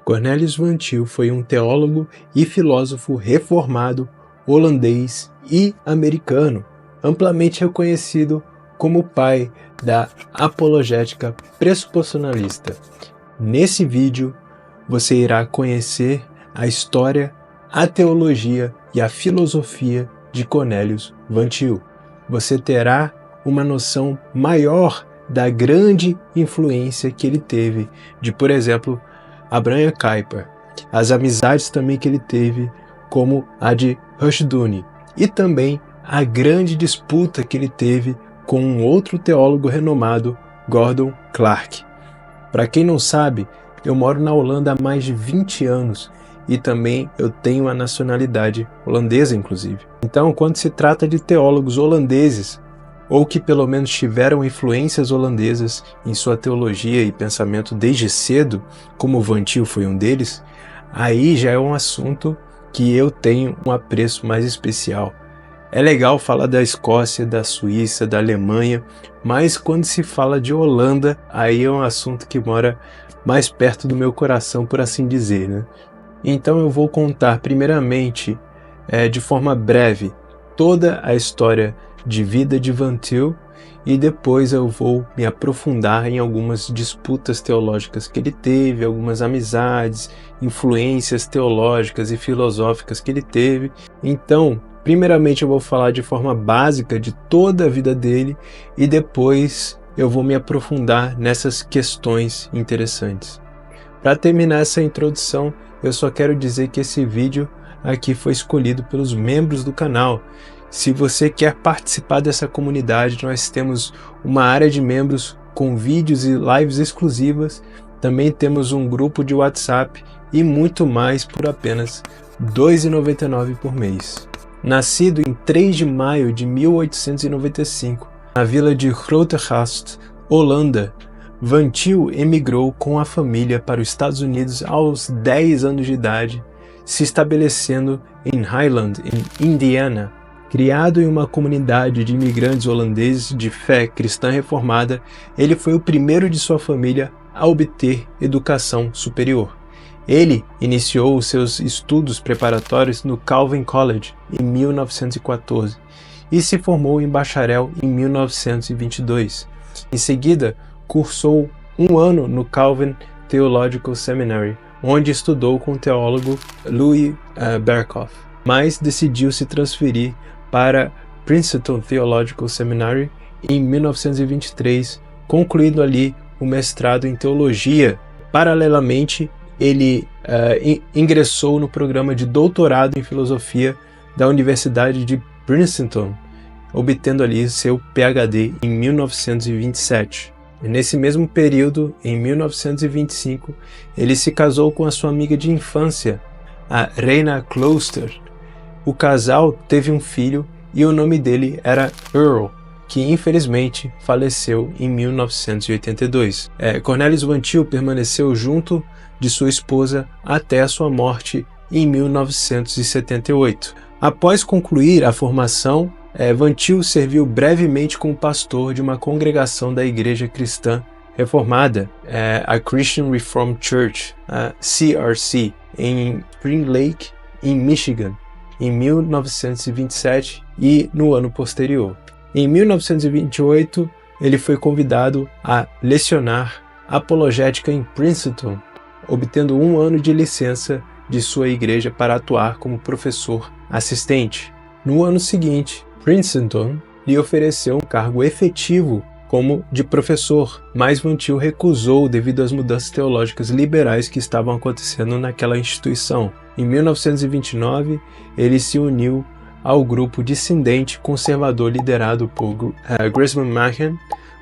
Cornelius Van Til foi um teólogo e filósofo reformado holandês e americano, amplamente reconhecido como o pai da apologética pressuposicionalista. Nesse vídeo, você irá conhecer a história, a teologia e a filosofia de Cornelius Van Til. Você terá uma noção maior da grande influência que ele teve de, por exemplo, Abraham Kuyper, as amizades também que ele teve, como a de Rushdoony, e também a grande disputa que ele teve com um outro teólogo renomado, Gordon Clark. Para quem não sabe, eu moro na Holanda há mais de 20 anos e também eu tenho a nacionalidade holandesa, inclusive. Então, quando se trata de teólogos holandeses, ou que pelo menos tiveram influências holandesas em sua teologia e pensamento desde cedo, como Van Til foi um deles, aí já é um assunto que eu tenho um apreço mais especial. É legal falar da Escócia, da Suíça, da Alemanha, mas quando se fala de Holanda, aí é um assunto que mora mais perto do meu coração, por assim dizer, né? Então eu vou contar primeiramente, de forma breve, toda a história de vida de Van Til e depois eu vou me aprofundar em algumas disputas teológicas que ele teve, algumas amizades, influências teológicas e filosóficas que ele teve. Então, primeiramente eu vou falar de forma básica de toda a vida dele e depois eu vou me aprofundar nessas questões interessantes. Para terminar essa introdução, eu só quero dizer que esse vídeo aqui foi escolhido pelos membros do canal. Se você quer participar dessa comunidade, nós temos uma área de membros com vídeos e lives exclusivas, também temos um grupo de WhatsApp e muito mais por apenas R$ 2,99 por mês. Nascido em 3 de maio de 1895, na vila de Grootegast, Holanda, Van Til emigrou com a família para os Estados Unidos aos 10 anos de idade, se estabelecendo em Highland, em Indiana. Criado em uma comunidade de imigrantes holandeses de fé cristã reformada, ele foi o primeiro de sua família a obter educação superior. Ele iniciou os seus estudos preparatórios no Calvin College em 1914 e se formou em bacharel em 1922. Em seguida, cursou um ano no Calvin Theological Seminary, onde estudou com o teólogo Louis Berkhof, mas decidiu se transferir para Princeton Theological Seminary em 1923, concluindo ali o mestrado em teologia. Paralelamente, ele ingressou no programa de doutorado em filosofia da Universidade de Princeton, obtendo ali seu PhD em 1927. E nesse mesmo período, em 1925, ele se casou com a sua amiga de infância, a Rena Klooster. O casal teve um filho e o nome dele era Earl, que infelizmente faleceu em 1982. Cornelius Van Til permaneceu junto de sua esposa até a sua morte em 1978. Após concluir a formação, Van Til serviu brevemente como pastor de uma congregação da Igreja Cristã Reformada, a Christian Reformed Church, a CRC, em Spring Lake, em Michigan, em 1927 e no ano posterior. Em 1928, ele foi convidado a lecionar apologética em Princeton, obtendo 1 ano de licença de sua igreja para atuar como professor assistente. No ano seguinte, Princeton lhe ofereceu um cargo efetivo como de professor, mas Van Til recusou devido às mudanças teológicas liberais que estavam acontecendo naquela instituição. Em 1929, ele se uniu ao grupo dissidente conservador liderado por Gresham Machen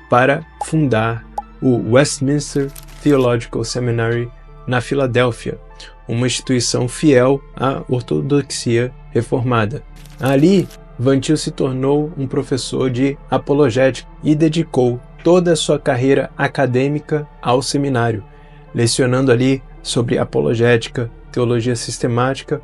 para fundar o Westminster Theological Seminary na Filadélfia, uma instituição fiel à ortodoxia reformada. Ali, Van Til se tornou um professor de apologética e dedicou toda a sua carreira acadêmica ao seminário, lecionando ali sobre apologética, teologia sistemática,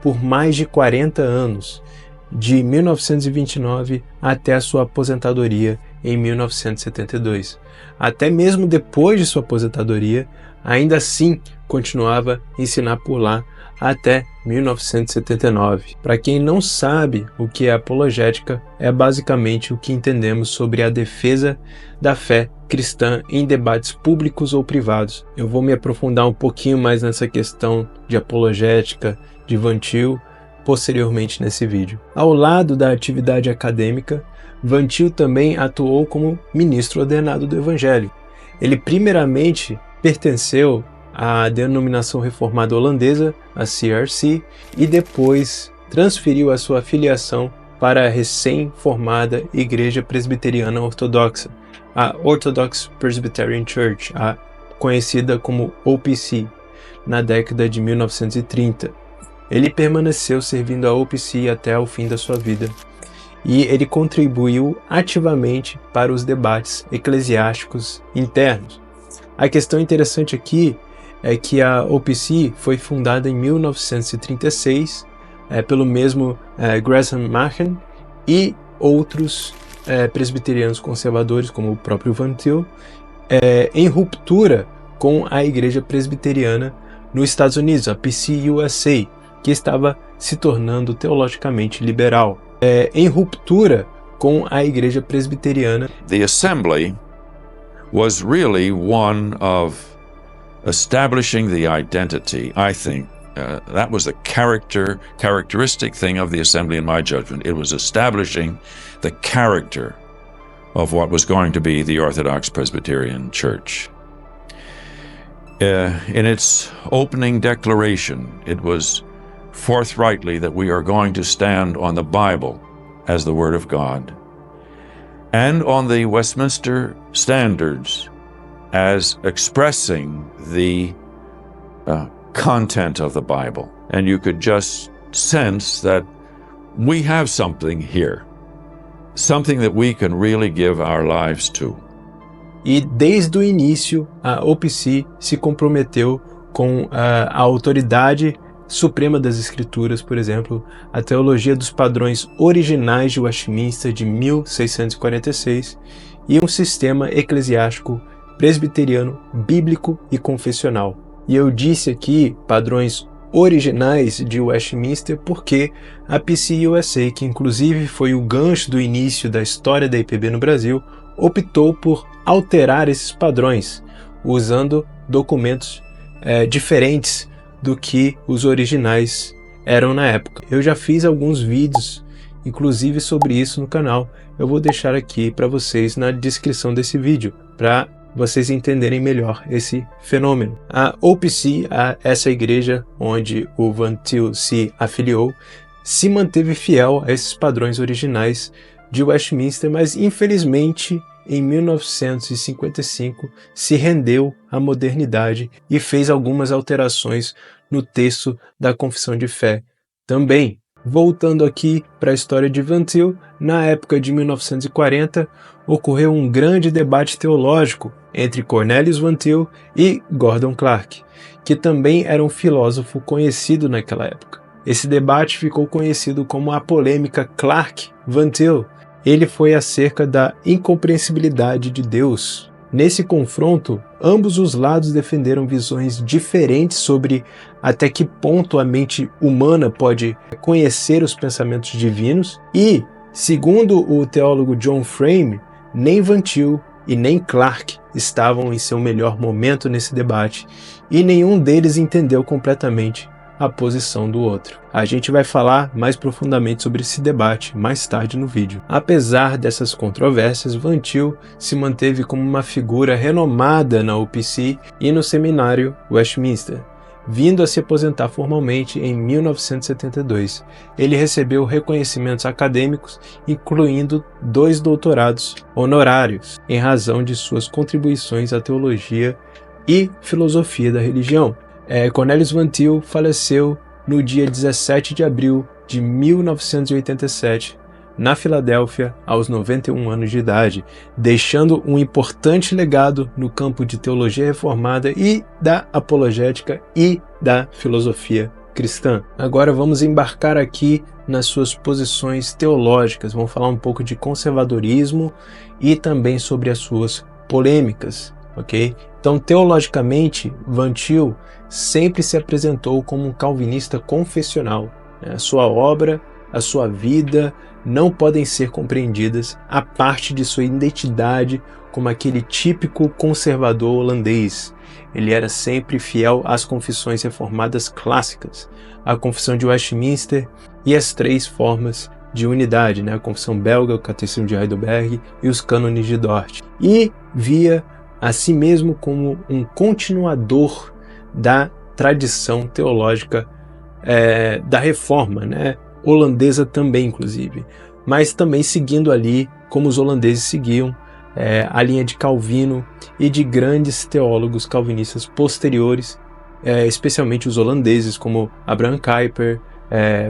por mais de 40 anos, de 1929 até a sua aposentadoria em 1972. Até mesmo depois de sua aposentadoria, ainda assim continuava a ensinar por lá até 1979. Para quem não sabe o que é apologética, é basicamente o que entendemos sobre a defesa da fé cristã em debates públicos ou privados. Eu vou me aprofundar um pouquinho mais nessa questão de apologética de Van Til posteriormente nesse vídeo. Ao lado da atividade acadêmica, Van Til também atuou como ministro ordenado do Evangelho. Ele primeiramente pertenceu à denominação reformada holandesa, a CRC, e depois transferiu a sua filiação para a recém-formada Igreja Presbiteriana Ortodoxa, a Orthodox Presbyterian Church, a conhecida como OPC, na década de 1930. Ele permaneceu servindo a OPC até o fim da sua vida, e ele contribuiu ativamente para os debates eclesiásticos internos. A questão interessante aqui é que a OPC foi fundada em 1936 pelo mesmo Gresham Machen e outros presbiterianos conservadores, como o próprio Van Til, em ruptura com a Igreja Presbiteriana nos Estados Unidos, a PCUSA, que estava se tornando teologicamente liberal. Em ruptura com a Igreja Presbiteriana. The assembly was really one of establishing the identity, I think. That was the characteristic thing of the assembly in my judgment. It was establishing the character of what was going to be the Orthodox Presbyterian Church. In its opening declaration, it was forthrightly that we are going to stand on the Bible as the Word of God and on the Westminster Standards as expressing the content of the Bible. And you could just sense that we have something here, something that we can really give our lives to. E desde o início, a OPC se comprometeu com a autoridade suprema das Escrituras, por exemplo, a teologia dos padrões originais de Westminster de 1646 e um sistema eclesiástico presbiteriano, bíblico e confessional. E eu disse aqui padrões originais de Westminster porque a PCUSA, que inclusive foi o gancho do início da história da IPB no Brasil, optou por alterar esses padrões, usando documentos diferentes do que os originais eram na época. Eu já fiz alguns vídeos, inclusive sobre isso no canal. Eu vou deixar aqui para vocês na descrição desse vídeo, para vocês entenderem melhor esse fenômeno. A OPC, essa igreja onde o Van Til se afiliou, se manteve fiel a esses padrões originais de Westminster, mas infelizmente em 1955 se rendeu à modernidade e fez algumas alterações no texto da Confissão de Fé também. Voltando aqui para a história de Van Til, na época de 1940 ocorreu um grande debate teológico entre Cornelius Van Til e Gordon Clark, que também era um filósofo conhecido naquela época. Esse debate ficou conhecido como a polêmica Clark-Van Til. Ele foi acerca da incompreensibilidade de Deus. Nesse confronto, ambos os lados defenderam visões diferentes sobre até que ponto a mente humana pode conhecer os pensamentos divinos e, segundo o teólogo John Frame, nem Van Til e nem Clark estavam em seu melhor momento nesse debate e nenhum deles entendeu completamente a posição do outro. A gente vai falar mais profundamente sobre esse debate mais tarde no vídeo. Apesar dessas controvérsias, Van Til se manteve como uma figura renomada na OPC e no seminário Westminster, vindo a se aposentar formalmente em 1972. Ele recebeu reconhecimentos acadêmicos, incluindo 2 doutorados honorários, em razão de suas contribuições à teologia e filosofia da religião. Cornelius Van Til faleceu no dia 17 de abril de 1987, na Filadélfia, aos 91 anos de idade, deixando um importante legado no campo de teologia reformada e da apologética e da filosofia cristã. Agora vamos embarcar aqui nas suas posições teológicas, vamos falar um pouco de conservadorismo e também sobre as suas polêmicas ok? Então, teologicamente, Van Til sempre se apresentou como um calvinista confessional. A sua obra, a sua vida não podem ser compreendidas a parte de sua identidade como aquele típico conservador holandês. Ele era sempre fiel às confissões reformadas clássicas, a Confissão de Westminster e as 3 formas de unidade, a Confissão Belga, o Catecismo de Heidelberg e os Cânones de Dort. E via a si mesmo como um continuador da tradição teológica da Reforma, holandesa também, inclusive, mas também seguindo ali, como os holandeses seguiam, a linha de Calvino e de grandes teólogos calvinistas posteriores, especialmente os holandeses, como Abraham Kuyper,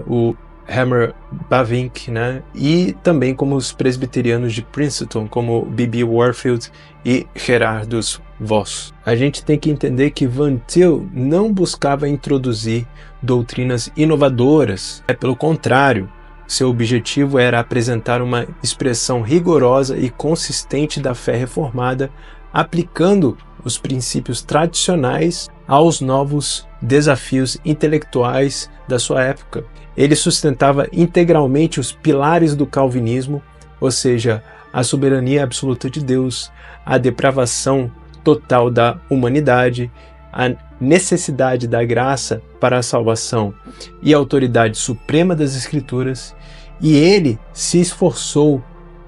o Hammer Bavinck, e também como os presbiterianos de Princeton, como B.B. Warfield e Gerardus Voss. A gente tem que entender que Van Til não buscava introduzir doutrinas inovadoras, pelo contrário, seu objetivo era apresentar uma expressão rigorosa e consistente da fé reformada, aplicando os princípios tradicionais aos novos desafios intelectuais da sua época. Ele sustentava integralmente os pilares do calvinismo, ou seja, a soberania absoluta de Deus, a depravação total da humanidade, a necessidade da graça para a salvação e a autoridade suprema das Escrituras, e ele se esforçou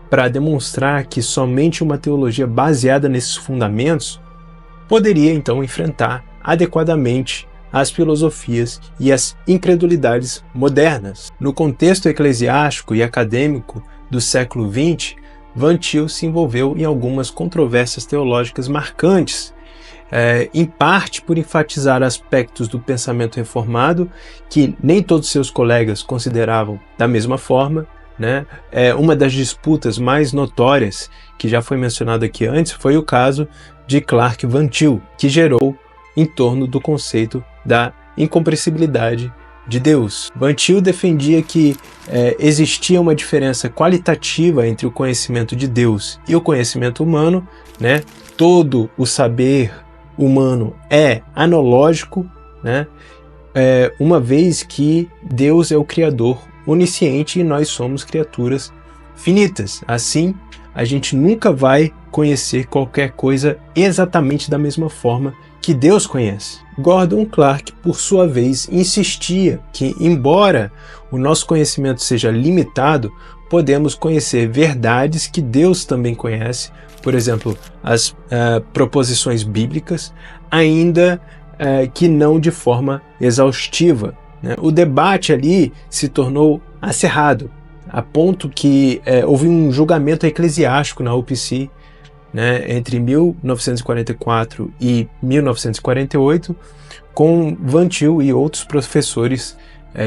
para demonstrar que somente uma teologia baseada nesses fundamentos poderia então enfrentar adequadamente as filosofias e as incredulidades modernas. No contexto eclesiástico e acadêmico do século XX, Van Til se envolveu em algumas controvérsias teológicas marcantes, em parte por enfatizar aspectos do pensamento reformado que nem todos seus colegas consideravam da mesma forma. Uma das disputas mais notórias, que já foi mencionado aqui antes, foi o caso de Clark Van Til, que gerou em torno do conceito da incompreensibilidade de Deus. Van Til defendia que existia uma diferença qualitativa entre o conhecimento de Deus e o conhecimento humano, todo o saber humano é analógico, uma vez que Deus é o Criador onisciente e nós somos criaturas finitas. Assim, a gente nunca vai conhecer qualquer coisa exatamente da mesma forma que Deus conhece. Gordon Clark, por sua vez, insistia que, embora o nosso conhecimento seja limitado, podemos conhecer verdades que Deus também conhece, por exemplo, as proposições bíblicas, ainda que não de forma exaustiva. O debate ali se tornou acirrado, a ponto que houve um julgamento eclesiástico na UPC, entre 1944 e 1948, com Van Til e outros professores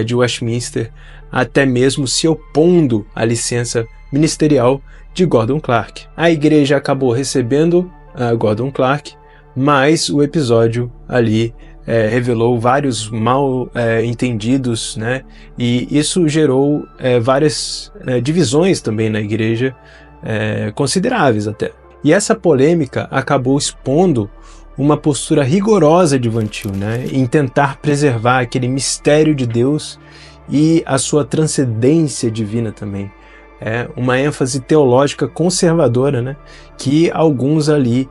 de Westminster até mesmo se opondo à licença ministerial de Gordon Clark. A igreja acabou recebendo Gordon Clark, mas o episódio ali revelou vários mal entendidos, e isso gerou várias divisões também na igreja, consideráveis até. E essa polêmica acabou expondo uma postura rigorosa de Van Til, em tentar preservar aquele mistério de Deus e a sua transcendência divina também. Uma ênfase teológica conservadora, que alguns ali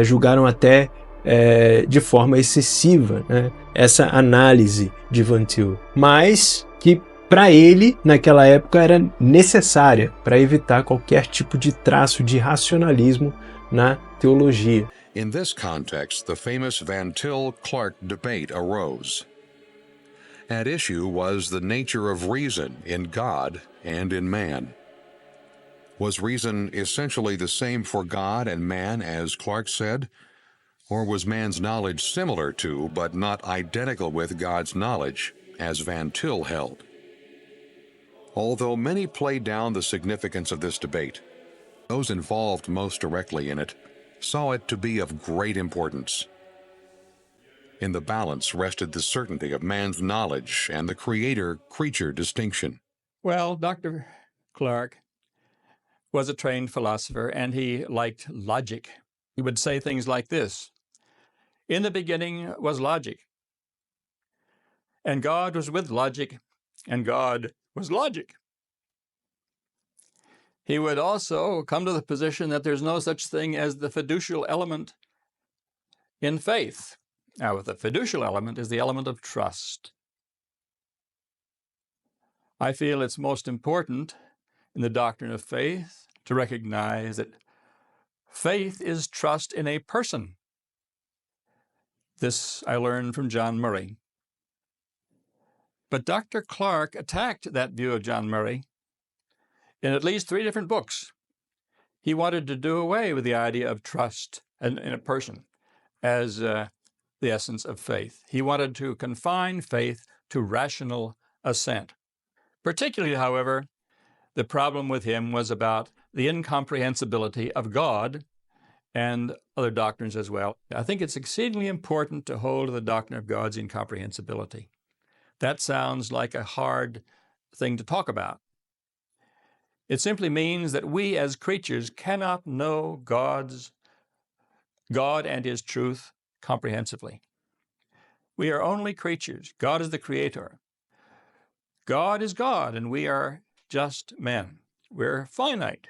julgaram até de forma excessiva, essa análise de Van Til, mas que para ele, naquela época, era necessária para evitar qualquer tipo de traço de racionalismo na teologia. In this context, the famous Van Til-Clark debate arose. At issue was the nature of reason in God and in man. Was reason essentially the same for God and man, as Clark said? Or was man's knowledge similar to, but not identical with, God's knowledge, as Van Til held? Although many played down the significance of this debate, those involved most directly in it saw it to be of great importance. In the balance rested the certainty of man's knowledge and the creator-creature distinction. Well, Dr. Clark was a trained philosopher, and he liked logic. He would say things like this: "In the beginning was logic, and God was with logic, and God was logic." He would also come to the position that there's no such thing as the fiducial element in faith. Now, the fiducial element is the element of trust. I feel it's most important in the doctrine of faith to recognize that faith is trust in a person. This I learned from John Murray. But Dr. Clark attacked that view of John Murray in at least 3 different books. He wanted to do away with the idea of trust in a person as the essence of faith. He wanted to confine faith to rational assent. Particularly, however, the problem with him was about the incomprehensibility of God and other doctrines as well. I think it's exceedingly important to hold to the doctrine of God's incomprehensibility. That sounds like a hard thing to talk about. It simply means that we as creatures cannot know God and His truth comprehensively. We are only creatures. God is the creator. God is God, and we are just men. We're finite.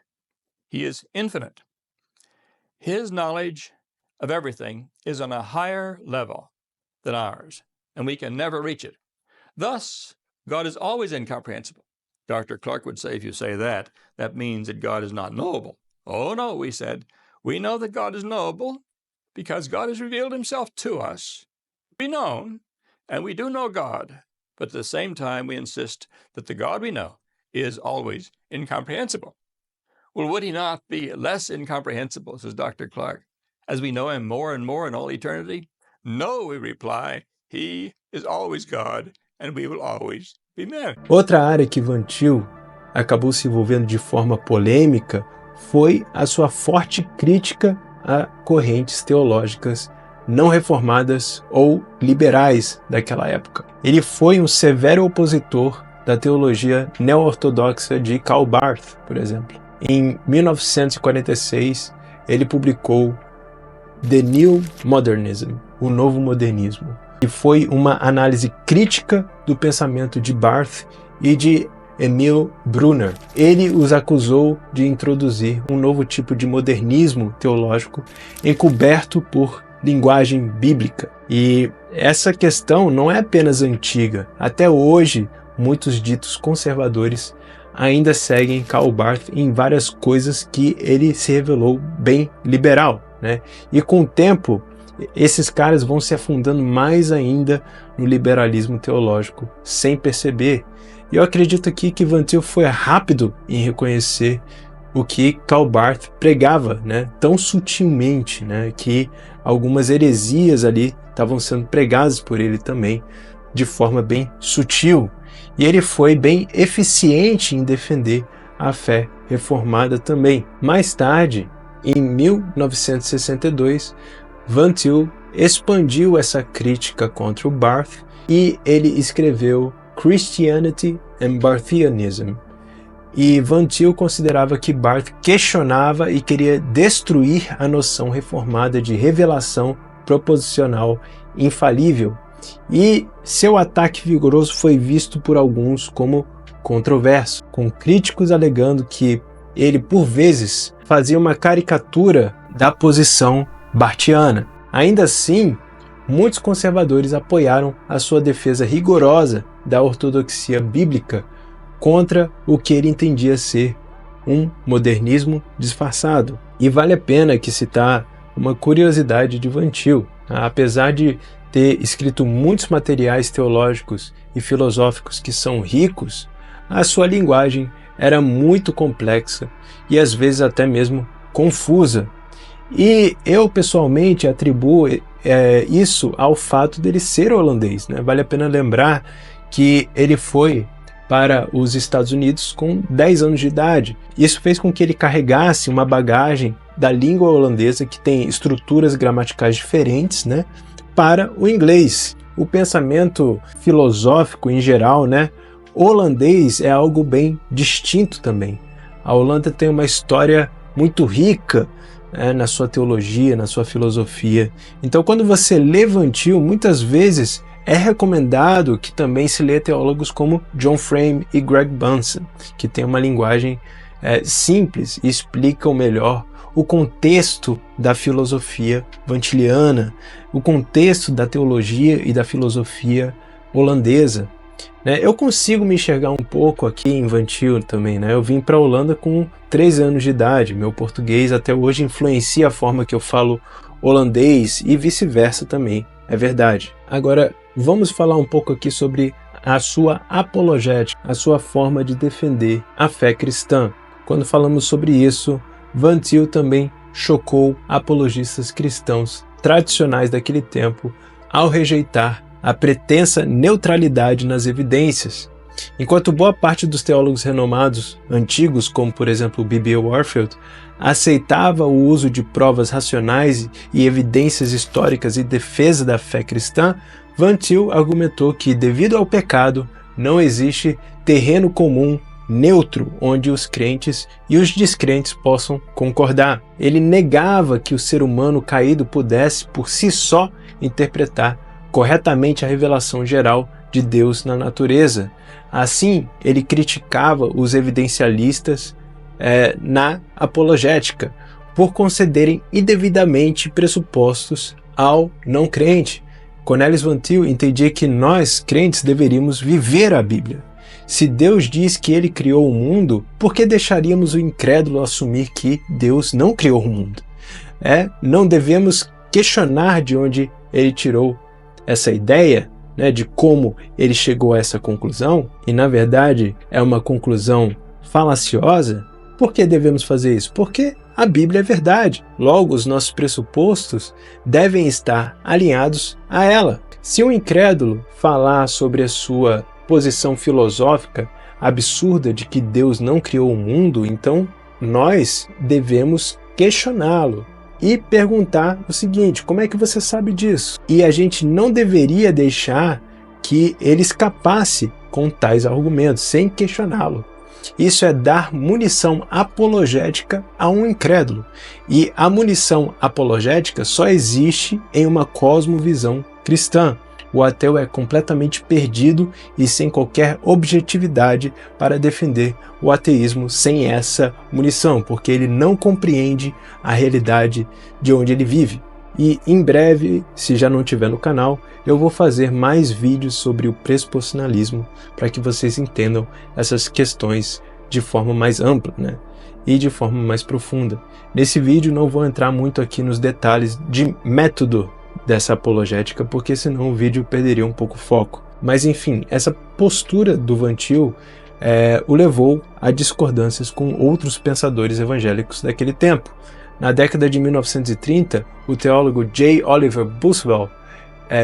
He is infinite. His knowledge of everything is on a higher level than ours, and we can never reach it. Thus, God is always incomprehensible. Dr. Clark would say, if you say that, that means that God is not knowable. Oh, no, we said, we know that God is knowable because God has revealed Himself to us. Be known, and we do know God, but at the same time we insist that the God we know is always incomprehensible. Well, would He not be less incomprehensible, says Dr. Clark, as we know Him more and more in all eternity? No, we reply, He is always God, and we will always be men. Outra área que Van Til acabou se envolvendo de forma polêmica foi a sua forte crítica a correntes teológicas não reformadas ou liberais daquela época. Ele foi um severo opositor da teologia neo-ortodoxa de Karl Barth, por exemplo. Em 1946, ele publicou The New Modernism, o Novo Modernismo, que foi uma análise crítica do pensamento de Barth e de Emil Brunner. Ele os acusou de introduzir um novo tipo de modernismo teológico encoberto por linguagem bíblica. E essa questão não é apenas antiga. Até hoje, muitos ditos conservadores ainda seguem Karl Barth em várias coisas que ele se revelou bem liberal, né? E com o tempo, esses caras vão se afundando mais ainda no liberalismo teológico, sem perceber. E eu acredito aqui que Van Til foi rápido em reconhecer o que Karl Barth pregava, né, tão sutilmente, né, que algumas heresias ali estavam sendo pregadas por ele também, de forma bem sutil. E ele foi bem eficiente em defender a fé reformada também. Mais tarde, em 1962, Van Til expandiu essa crítica contra o Barth e ele escreveu Christianity and Barthianism. E Van Til considerava que Barth questionava e queria destruir a noção reformada de revelação proposicional infalível. E seu ataque vigoroso foi visto por alguns como controverso, com críticos alegando que ele, por vezes, fazia uma caricatura da posição barthiana. Ainda assim, muitos conservadores apoiaram a sua defesa rigorosa da ortodoxia bíblica contra o que ele entendia ser um modernismo disfarçado. E vale a pena aqui citar uma curiosidade de Van Til. Apesar de ter escrito muitos materiais teológicos e filosóficos que são ricos, a sua linguagem era muito complexa e às vezes até mesmo confusa. E eu pessoalmente atribuo isso ao fato dele ser holandês, né? Vale a pena lembrar que ele foi para os Estados Unidos com 10 anos de idade. Isso fez com que ele carregasse uma bagagem da língua holandesa que tem estruturas gramaticais diferentes, né, para o inglês. O pensamento filosófico em geral, né, holandês é algo bem distinto também. A Holanda tem uma história muito rica na sua teologia, na sua filosofia. Então, quando você lê Van Til, muitas vezes é recomendado que também se lê teólogos como John Frame e Greg Bunson, que tem uma linguagem simples e explicam melhor o contexto da filosofia vantiliana, o contexto da teologia e da filosofia holandesa. Eu consigo me enxergar um pouco aqui em Van Til também. Eu vim para a Holanda com 3 anos de idade, meu português até hoje influencia a forma que eu falo holandês e vice-versa também, é verdade. Agora, vamos falar um pouco aqui sobre a sua apologética, a sua forma de defender a fé cristã. Quando falamos sobre isso, Van Til também chocou apologistas cristãos tradicionais daquele tempo ao rejeitar a pretensa neutralidade nas evidências. Enquanto boa parte dos teólogos renomados antigos, como por exemplo B.B. Warfield, aceitava o uso de provas racionais e evidências históricas em defesa da fé cristã, Van Til argumentou que, devido ao pecado, não existe terreno comum neutro onde os crentes e os descrentes possam concordar. Ele negava que o ser humano caído pudesse, por si só, interpretar corretamente a revelação geral de Deus na natureza. Assim, ele criticava os evidencialistas na apologética por concederem indevidamente pressupostos ao não crente. Cornelius Van Til entendia que nós, crentes, deveríamos viver a Bíblia. Se Deus diz que ele criou o mundo, por que deixaríamos o incrédulo assumir que Deus não criou o mundo? Não devemos questionar de onde ele tirou essa ideia, de como ele chegou a essa conclusão, e na verdade é uma conclusão falaciosa. Por que devemos fazer isso? Porque a Bíblia é verdade. Logo, os nossos pressupostos devem estar alinhados a ela. Se um incrédulo falar sobre a sua posição filosófica absurda de que Deus não criou o mundo, então nós devemos questioná-lo e perguntar o seguinte: como é que você sabe disso? E a gente não deveria deixar que ele escapasse com tais argumentos, sem questioná-lo. Isso é dar munição apologética a um incrédulo. E a munição apologética só existe em uma cosmovisão cristã. O ateu é completamente perdido e sem qualquer objetividade para defender o ateísmo sem essa munição, porque ele não compreende a realidade de onde ele vive. E em breve, se já não tiver no canal, eu vou fazer mais vídeos sobre o pressuposicionalismo para que vocês entendam essas questões de forma mais ampla, e de forma mais profunda. Nesse vídeo não vou entrar muito aqui nos detalhes de método dessa apologética, porque senão o vídeo perderia um pouco o foco. Mas enfim, essa postura do Van Til o levou a discordâncias com outros pensadores evangélicos daquele tempo. Na década de 1930, o teólogo J. Oliver Buswell,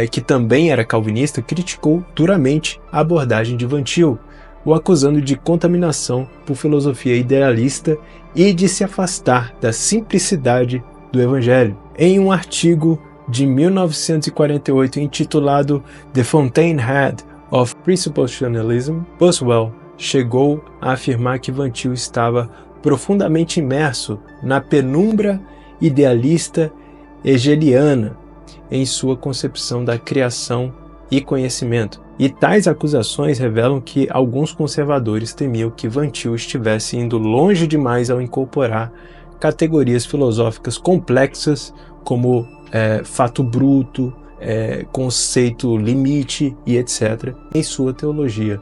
que também era calvinista, criticou duramente a abordagem de Van Til, o acusando de contaminação por filosofia idealista e de se afastar da simplicidade do evangelho. Em um artigo de 1948 intitulado The Fountainhead of Presuppositionalism, Buswell chegou a afirmar que Van Til estava profundamente imerso na penumbra idealista hegeliana em sua concepção da criação e conhecimento. E tais acusações revelam que alguns conservadores temiam que Van Til estivesse indo longe demais ao incorporar categorias filosóficas complexas como fato bruto, conceito limite e etc. em sua teologia,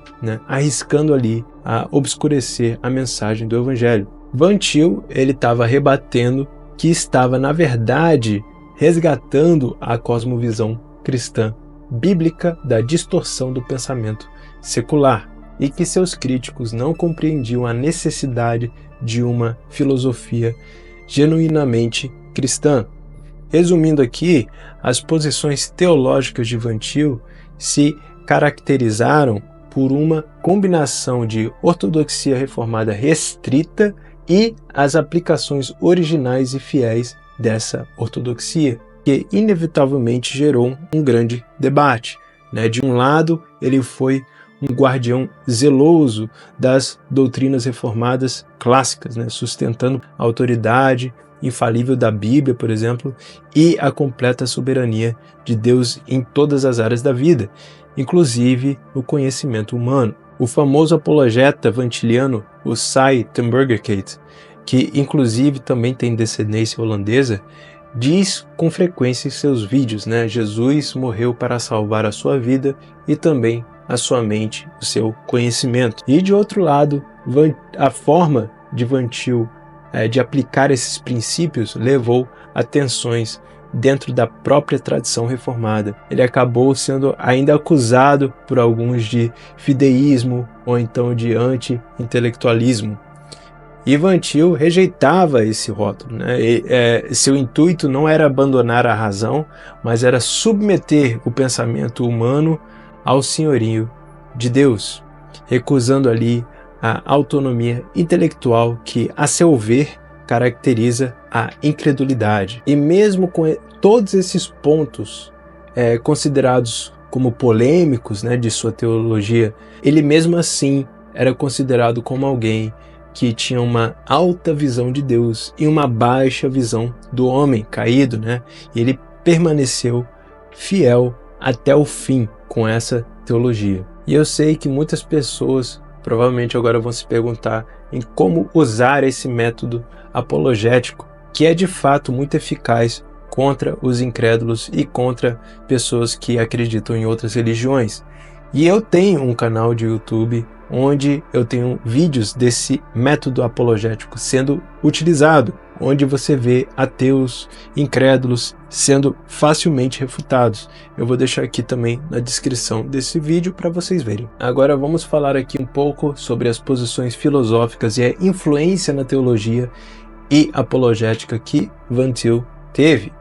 arriscando ali a obscurecer a mensagem do Evangelho. Van Til estava rebatendo que estava, na verdade, resgatando a cosmovisão cristã bíblica da distorção do pensamento secular, e que seus críticos não compreendiam a necessidade de uma filosofia genuinamente cristã. Resumindo aqui, as posições teológicas de Van Til se caracterizaram por uma combinação de ortodoxia reformada restrita e as aplicações originais e fiéis dessa ortodoxia, que inevitavelmente gerou um grande debate. De um lado, ele foi um guardião zeloso das doutrinas reformadas clássicas, sustentando a autoridade infalível da Bíblia, por exemplo, e a completa soberania de Deus em todas as áreas da vida, inclusive no conhecimento humano. O famoso apologeta vantiliano, o Sy ten Bergerkate, que inclusive também tem descendência holandesa, diz com frequência em seus vídeos, Jesus morreu para salvar a sua vida e também a sua mente, o seu conhecimento. E de outro lado, a forma de Van Til de aplicar esses princípios levou a tensões dentro da própria tradição reformada. Ele acabou sendo ainda acusado por alguns de fideísmo ou então de anti-intelectualismo. E Van Til rejeitava esse rótulo, seu intuito não era abandonar a razão, mas era submeter o pensamento humano ao senhorio de Deus, recusando ali a autonomia intelectual que, a seu ver, caracteriza a incredulidade. E mesmo com todos esses pontos considerados como polêmicos de sua teologia, ele mesmo assim era considerado como alguém que tinha uma alta visão de Deus e uma baixa visão do homem caído, E ele permaneceu fiel até o fim com essa teologia. E eu sei que muitas pessoas provavelmente agora vão se perguntar em como usar esse método apologético, que é de fato muito eficaz contra os incrédulos e contra pessoas que acreditam em outras religiões. E eu tenho um canal de YouTube onde eu tenho vídeos desse método apologético sendo utilizado, onde você vê ateus, incrédulos sendo facilmente refutados. Eu vou deixar aqui também na descrição desse vídeo para vocês verem. Agora vamos falar aqui um pouco sobre as posições filosóficas e a influência na teologia e apologética que Van Til teve.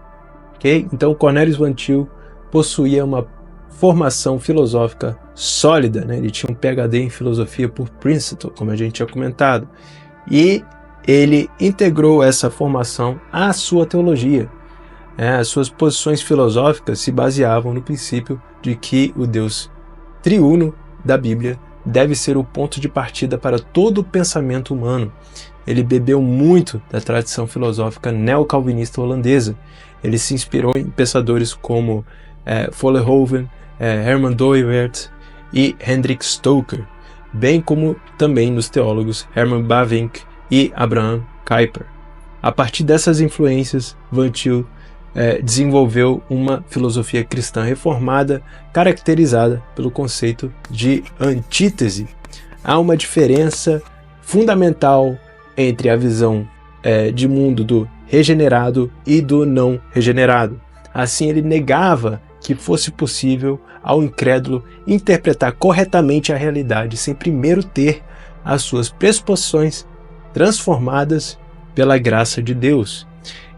Okay? Então Cornelius Van Til possuía uma formação filosófica sólida, ele tinha um PhD em filosofia por Princeton, como a gente tinha comentado, e ele integrou essa formação à sua teologia. As suas posições filosóficas se baseavam no princípio de que o Deus triuno da Bíblia deve ser o ponto de partida para todo o pensamento humano. Ele bebeu muito da tradição filosófica neocalvinista holandesa. Ele se inspirou em pensadores como Vollenhoven, Herman Dooyeweerd e Hendrik Stoker, bem como também nos teólogos Herman Bavinck e Abraham Kuyper. A partir dessas influências, Van Til desenvolveu uma filosofia cristã reformada caracterizada pelo conceito de antítese. Há uma diferença fundamental entre a visão de mundo do regenerado e do não regenerado. Assim, ele negava que fosse possível ao incrédulo interpretar corretamente a realidade sem primeiro ter as suas pressuposições transformadas pela graça de Deus.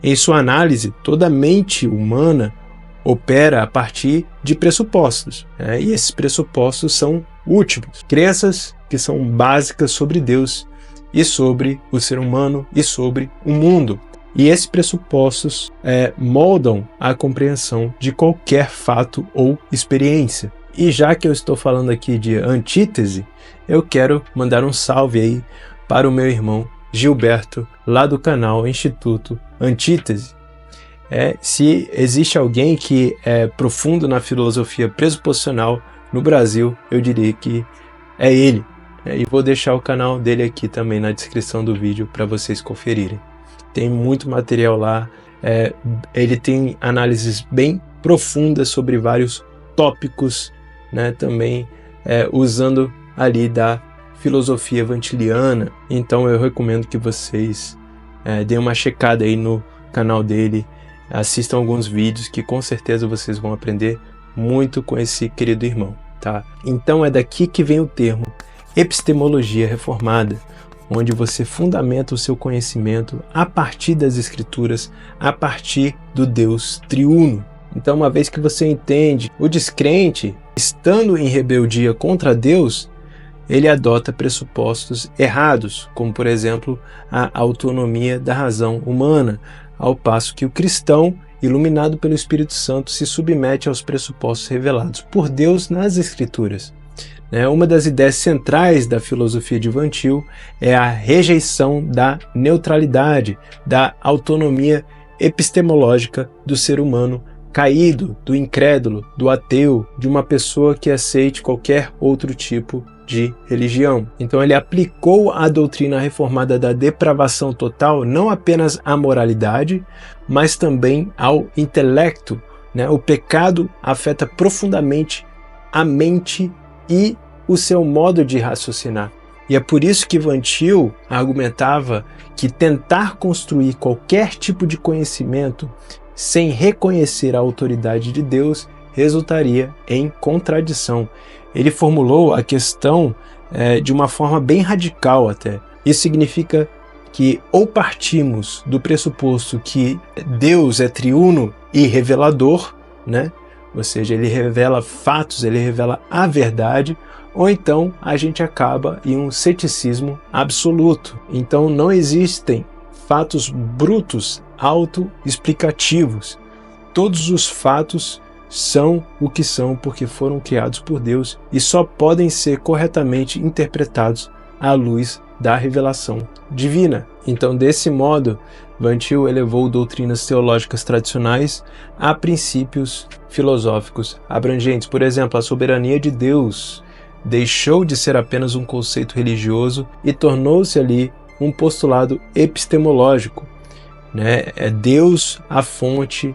Em sua análise, toda mente humana opera a partir de pressupostos, e esses pressupostos são últimos, crenças que são básicas sobre Deus e sobre o ser humano e sobre o mundo. E esses pressupostos moldam a compreensão de qualquer fato ou experiência. E já que eu estou falando aqui de antítese, eu quero mandar um salve aí para o meu irmão Gilberto, lá do canal Instituto Antítese. Se existe alguém que é profundo na filosofia pressuposicional no Brasil, eu diria que é ele. E vou deixar o canal dele aqui também na descrição do vídeo para vocês conferirem. Tem muito material lá, ele tem análises bem profundas sobre vários tópicos, também usando ali da filosofia vantiliana. Então eu recomendo que vocês deem uma checada aí no canal dele, assistam alguns vídeos que com certeza vocês vão aprender muito com esse querido irmão, tá? Então é daqui que vem o termo epistemologia reformada, onde você fundamenta o seu conhecimento a partir das Escrituras, a partir do Deus triuno. Então, uma vez que você entende, o descrente, estando em rebeldia contra Deus, ele adota pressupostos errados, como, por exemplo, a autonomia da razão humana, ao passo que o cristão, iluminado pelo Espírito Santo, se submete aos pressupostos revelados por Deus nas Escrituras. Uma das ideias centrais da filosofia de Van Til é a rejeição da neutralidade, da autonomia epistemológica do ser humano caído, do incrédulo, do ateu, de uma pessoa que aceite qualquer outro tipo de religião. Então ele aplicou a doutrina reformada da depravação total não apenas à moralidade, mas também ao intelecto. O pecado afeta profundamente a mente e o seu modo de raciocinar. E é por isso que Van Til argumentava que tentar construir qualquer tipo de conhecimento sem reconhecer a autoridade de Deus resultaria em contradição. Ele formulou a questão de uma forma bem radical até. Isso significa que ou partimos do pressuposto que Deus é triuno e revelador, ou seja, ele revela fatos, ele revela a verdade, ou então a gente acaba em um ceticismo absoluto. Então não existem fatos brutos, autoexplicativos. Todos os fatos são o que são porque foram criados por Deus e só podem ser corretamente interpretados à luz da revelação divina. Então, desse modo, Van Til elevou doutrinas teológicas tradicionais a princípios filosóficos abrangentes. Por exemplo, a soberania de Deus deixou de ser apenas um conceito religioso e tornou-se ali um postulado epistemológico. É Deus a fonte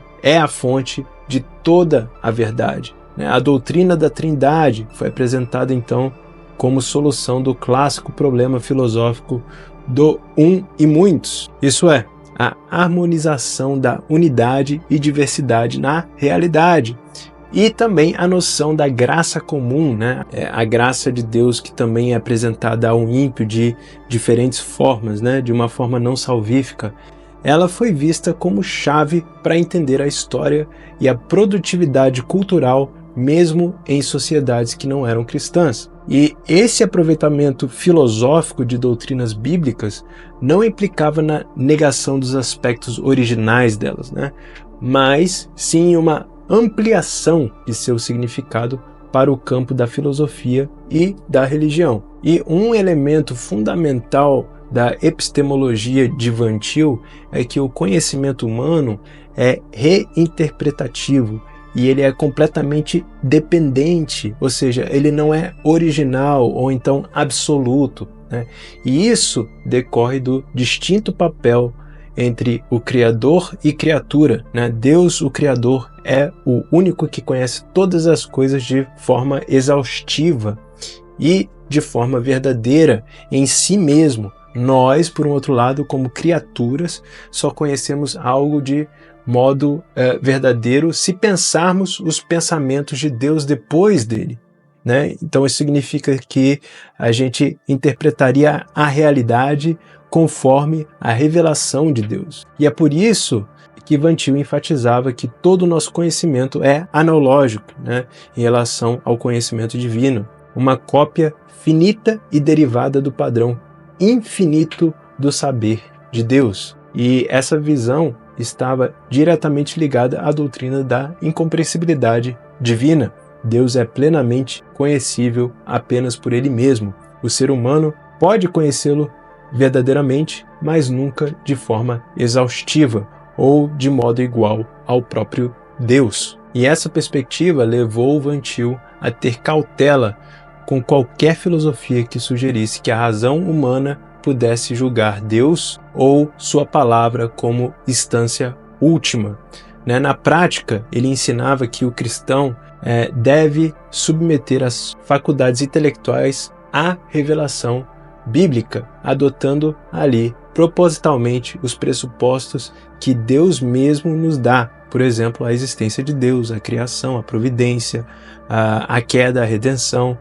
de toda a verdade. A doutrina da Trindade foi apresentada então como solução do clássico problema filosófico do um e muitos. Isso é, a harmonização da unidade e diversidade na realidade. E também a noção da graça comum, a graça de Deus que também é apresentada ao ímpio de diferentes formas, de uma forma não salvífica. Ela foi vista como chave para entender a história e a produtividade cultural, mesmo em sociedades que não eram cristãs. E esse aproveitamento filosófico de doutrinas bíblicas não implicava na negação dos aspectos originais delas, mas sim uma ampliação de seu significado para o campo da filosofia e da religião. E um elemento fundamental da epistemologia de Van Til é que o conhecimento humano é reinterpretativo e ele é completamente dependente, ou seja, ele não é original ou então absoluto. E isso decorre do distinto papel entre o Criador e criatura. Deus, o Criador, é o único que conhece todas as coisas de forma exaustiva e de forma verdadeira em si mesmo. Nós, por um outro lado, como criaturas, só conhecemos algo de modo verdadeiro se pensarmos os pensamentos de Deus depois dele. Então isso significa que a gente interpretaria a realidade conforme a revelação de Deus. E é por isso que Van Til enfatizava que todo o nosso conhecimento é analógico, em relação ao conhecimento divino, uma cópia finita e derivada do padrão infinito do saber de Deus. E essa visão estava diretamente ligada à doutrina da incompreensibilidade divina. Deus é plenamente conhecível apenas por Ele mesmo. O ser humano pode conhecê-lo verdadeiramente, mas nunca de forma exaustiva ou de modo igual ao próprio Deus. E essa perspectiva levou Van Til a ter cautela com qualquer filosofia que sugerisse que a razão humana pudesse julgar Deus ou sua palavra como instância última. Na prática, ele ensinava que o cristão deve submeter as faculdades intelectuais à revelação bíblica, adotando ali propositalmente os pressupostos que Deus mesmo nos dá. Por exemplo, a existência de Deus, a criação, a providência, a queda, a redenção,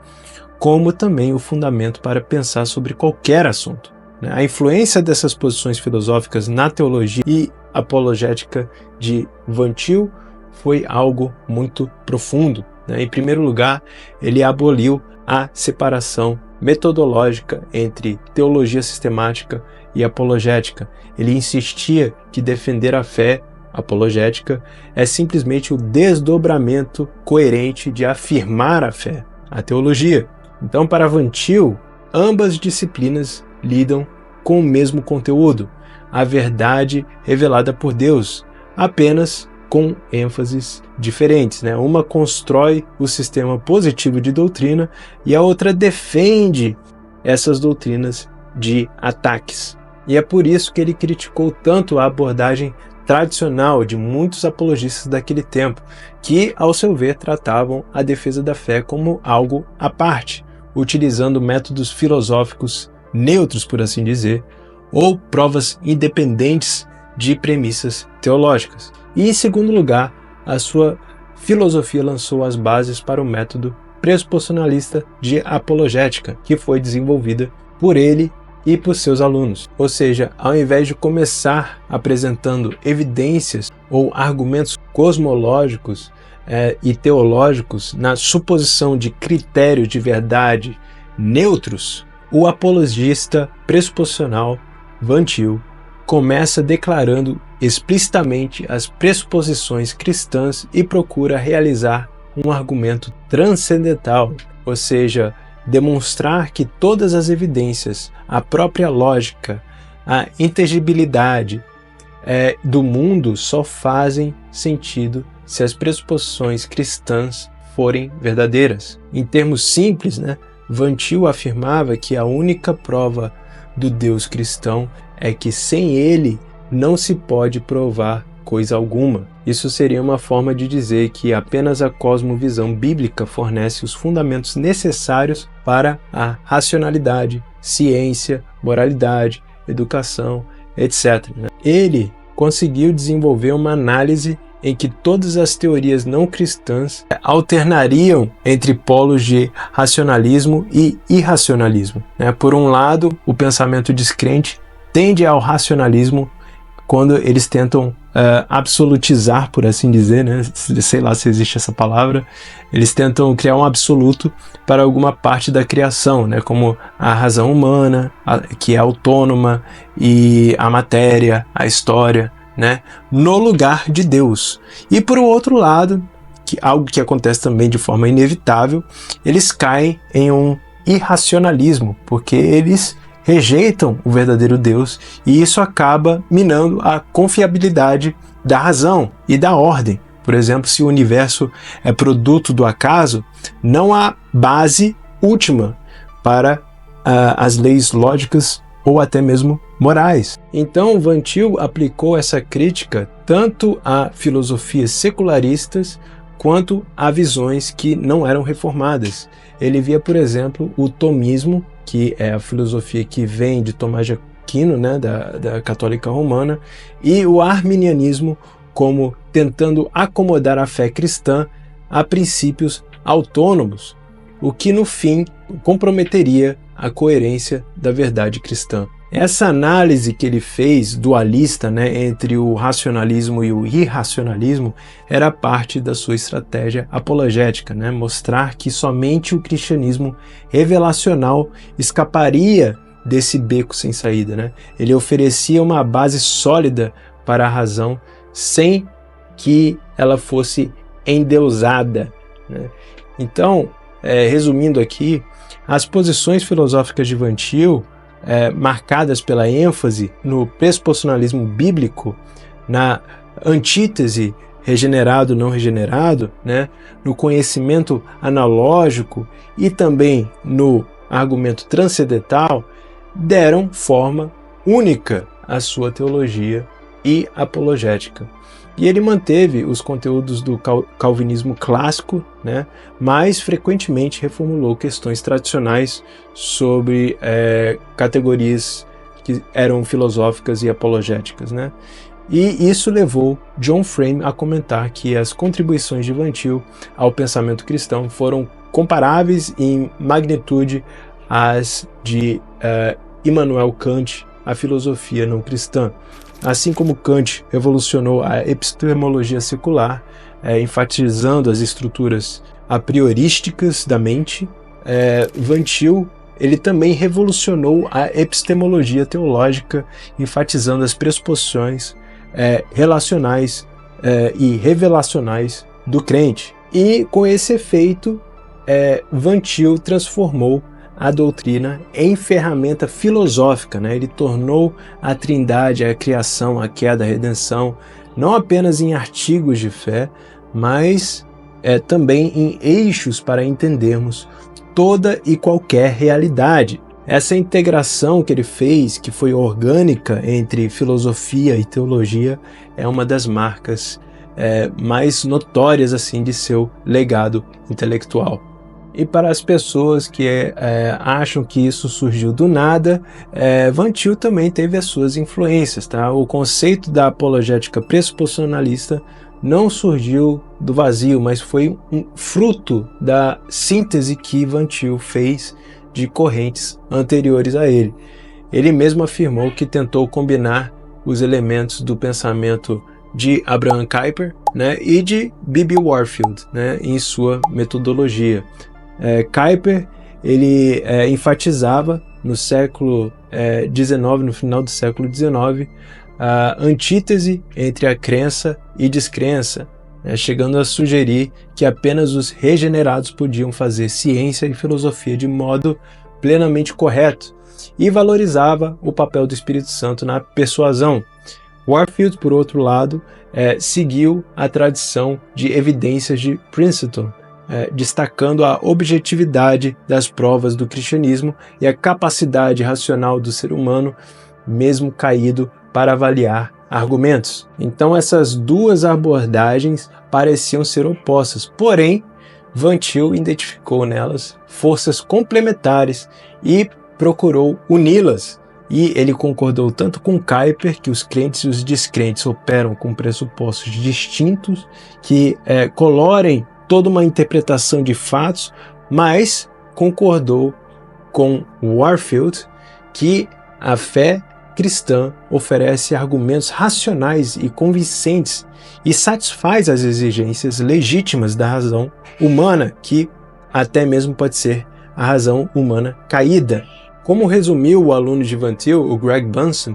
como também o fundamento para pensar sobre qualquer assunto. A influência dessas posições filosóficas na teologia e apologética de Van Til foi algo muito profundo. Em primeiro lugar, ele aboliu a separação metodológica entre teologia sistemática e apologética. Ele insistia que defender a fé apologética é simplesmente o desdobramento coerente de afirmar a fé, a teologia. Então, para Van Til, ambas disciplinas lidam com o mesmo conteúdo, a verdade revelada por Deus, apenas com ênfases diferentes, né? Uma constrói o sistema positivo de doutrina e a outra defende essas doutrinas de ataques. E é por isso que ele criticou tanto a abordagem tradicional de muitos apologistas daquele tempo, que, ao seu ver, tratavam a defesa da fé como algo à parte, utilizando métodos filosóficos neutros, por assim dizer, ou provas independentes de premissas teológicas. E, em segundo lugar, a sua filosofia lançou as bases para o método pressuposicionalista de apologética, que foi desenvolvida por ele e por seus alunos. Ou seja, ao invés de começar apresentando evidências ou argumentos cosmológicos e teológicos na suposição de critérios de verdade neutros, o apologista pressuposicional Van Til começa declarando explicitamente as pressuposições cristãs e procura realizar um argumento transcendental, ou seja, demonstrar que todas as evidências, a própria lógica, a inteligibilidade do mundo só fazem sentido se as pressuposições cristãs forem verdadeiras. Em termos simples, Van Til afirmava que a única prova do Deus cristão é que sem ele não se pode provar coisa alguma. Isso seria uma forma de dizer que apenas a cosmovisão bíblica fornece os fundamentos necessários para a racionalidade, ciência, moralidade, educação, etc. Ele conseguiu desenvolver uma análise em que todas as teorias não cristãs alternariam entre polos de racionalismo e irracionalismo. Por um lado, o pensamento descrente tende ao racionalismo quando eles tentam absolutizar, por assim dizer, sei lá se existe essa palavra, eles tentam criar um absoluto para alguma parte da criação, como a razão humana, que é autônoma, e a matéria, a história, no lugar de Deus. E por um outro lado, algo que acontece também de forma inevitável, eles caem em um irracionalismo, porque eles rejeitam o verdadeiro Deus e isso acaba minando a confiabilidade da razão e da ordem. Por exemplo, se o universo é produto do acaso, não há base última para as leis lógicas ou até mesmo morais. Então, Van Til aplicou essa crítica tanto a filosofias secularistas quanto a visões que não eram reformadas. Ele via, por exemplo, o tomismo, que é a filosofia que vem de Tomás de Aquino, da Católica Romana, e o arminianismo como tentando acomodar a fé cristã a princípios autônomos, o que no fim comprometeria a coerência da verdade cristã. Essa análise que ele fez dualista, entre o racionalismo e o irracionalismo, era parte da sua estratégia apologética, mostrar que somente o cristianismo revelacional escaparia desse beco sem saída. Ele oferecia uma base sólida para a razão sem que ela fosse endeusada. Então, resumindo aqui, as posições filosóficas de Van Til, marcadas pela ênfase no pressuposicionalismo bíblico, na antítese regenerado não regenerado, no conhecimento analógico e também no argumento transcendental, deram forma única à sua teologia e apologética. E ele manteve os conteúdos do calvinismo clássico, mas frequentemente reformulou questões tradicionais sobre categorias que eram filosóficas e apologéticas. E isso levou John Frame a comentar que as contribuições de Van Til ao pensamento cristão foram comparáveis em magnitude às de Immanuel Kant, a filosofia não cristã. Assim como Kant revolucionou a epistemologia secular, enfatizando as estruturas a priorísticas da mente, Van Til ele também revolucionou a epistemologia teológica, enfatizando as pressuposições relacionais e revelacionais do crente. E com esse efeito, Van Til transformou a doutrina em ferramenta filosófica, né? Ele tornou a trindade, a criação, a queda, a redenção, não apenas em artigos de fé, mas também em eixos para entendermos toda e qualquer realidade. Essa integração que ele fez, que foi orgânica entre filosofia e teologia, é uma das marcas mais notórias assim de seu legado intelectual. E para as pessoas que acham que isso surgiu do nada, Van Til também teve as suas influências, tá? O conceito da apologética pressuposicionalista não surgiu do vazio, mas foi um fruto da síntese que Van Til fez de correntes anteriores a ele. Ele mesmo afirmou que tentou combinar os elementos do pensamento de Abraham Kuyper, né, e de B.B. Warfield, né, em sua metodologia. Kuyper, ele enfatizava no século XIX, no final do século XIX, a antítese entre a crença e descrença, né, chegando a sugerir que apenas os regenerados podiam fazer ciência e filosofia de modo plenamente correto, e valorizava o papel do Espírito Santo na persuasão. Warfield, por outro lado, seguiu a tradição de evidências de Princeton, destacando a objetividade das provas do cristianismo e a capacidade racional do ser humano, mesmo caído, para avaliar argumentos. Então essas duas abordagens pareciam ser opostas, porém Van Til identificou nelas forças complementares e procurou uni-las. E ele concordou tanto com Kuyper, que os crentes e os descrentes operam com pressupostos distintos, que colorem toda uma interpretação de fatos, mas concordou com Warfield que a fé cristã oferece argumentos racionais e convincentes e satisfaz as exigências legítimas da razão humana, que até mesmo pode ser a razão humana caída. Como resumiu o aluno de Van Til, o Greg Bunson,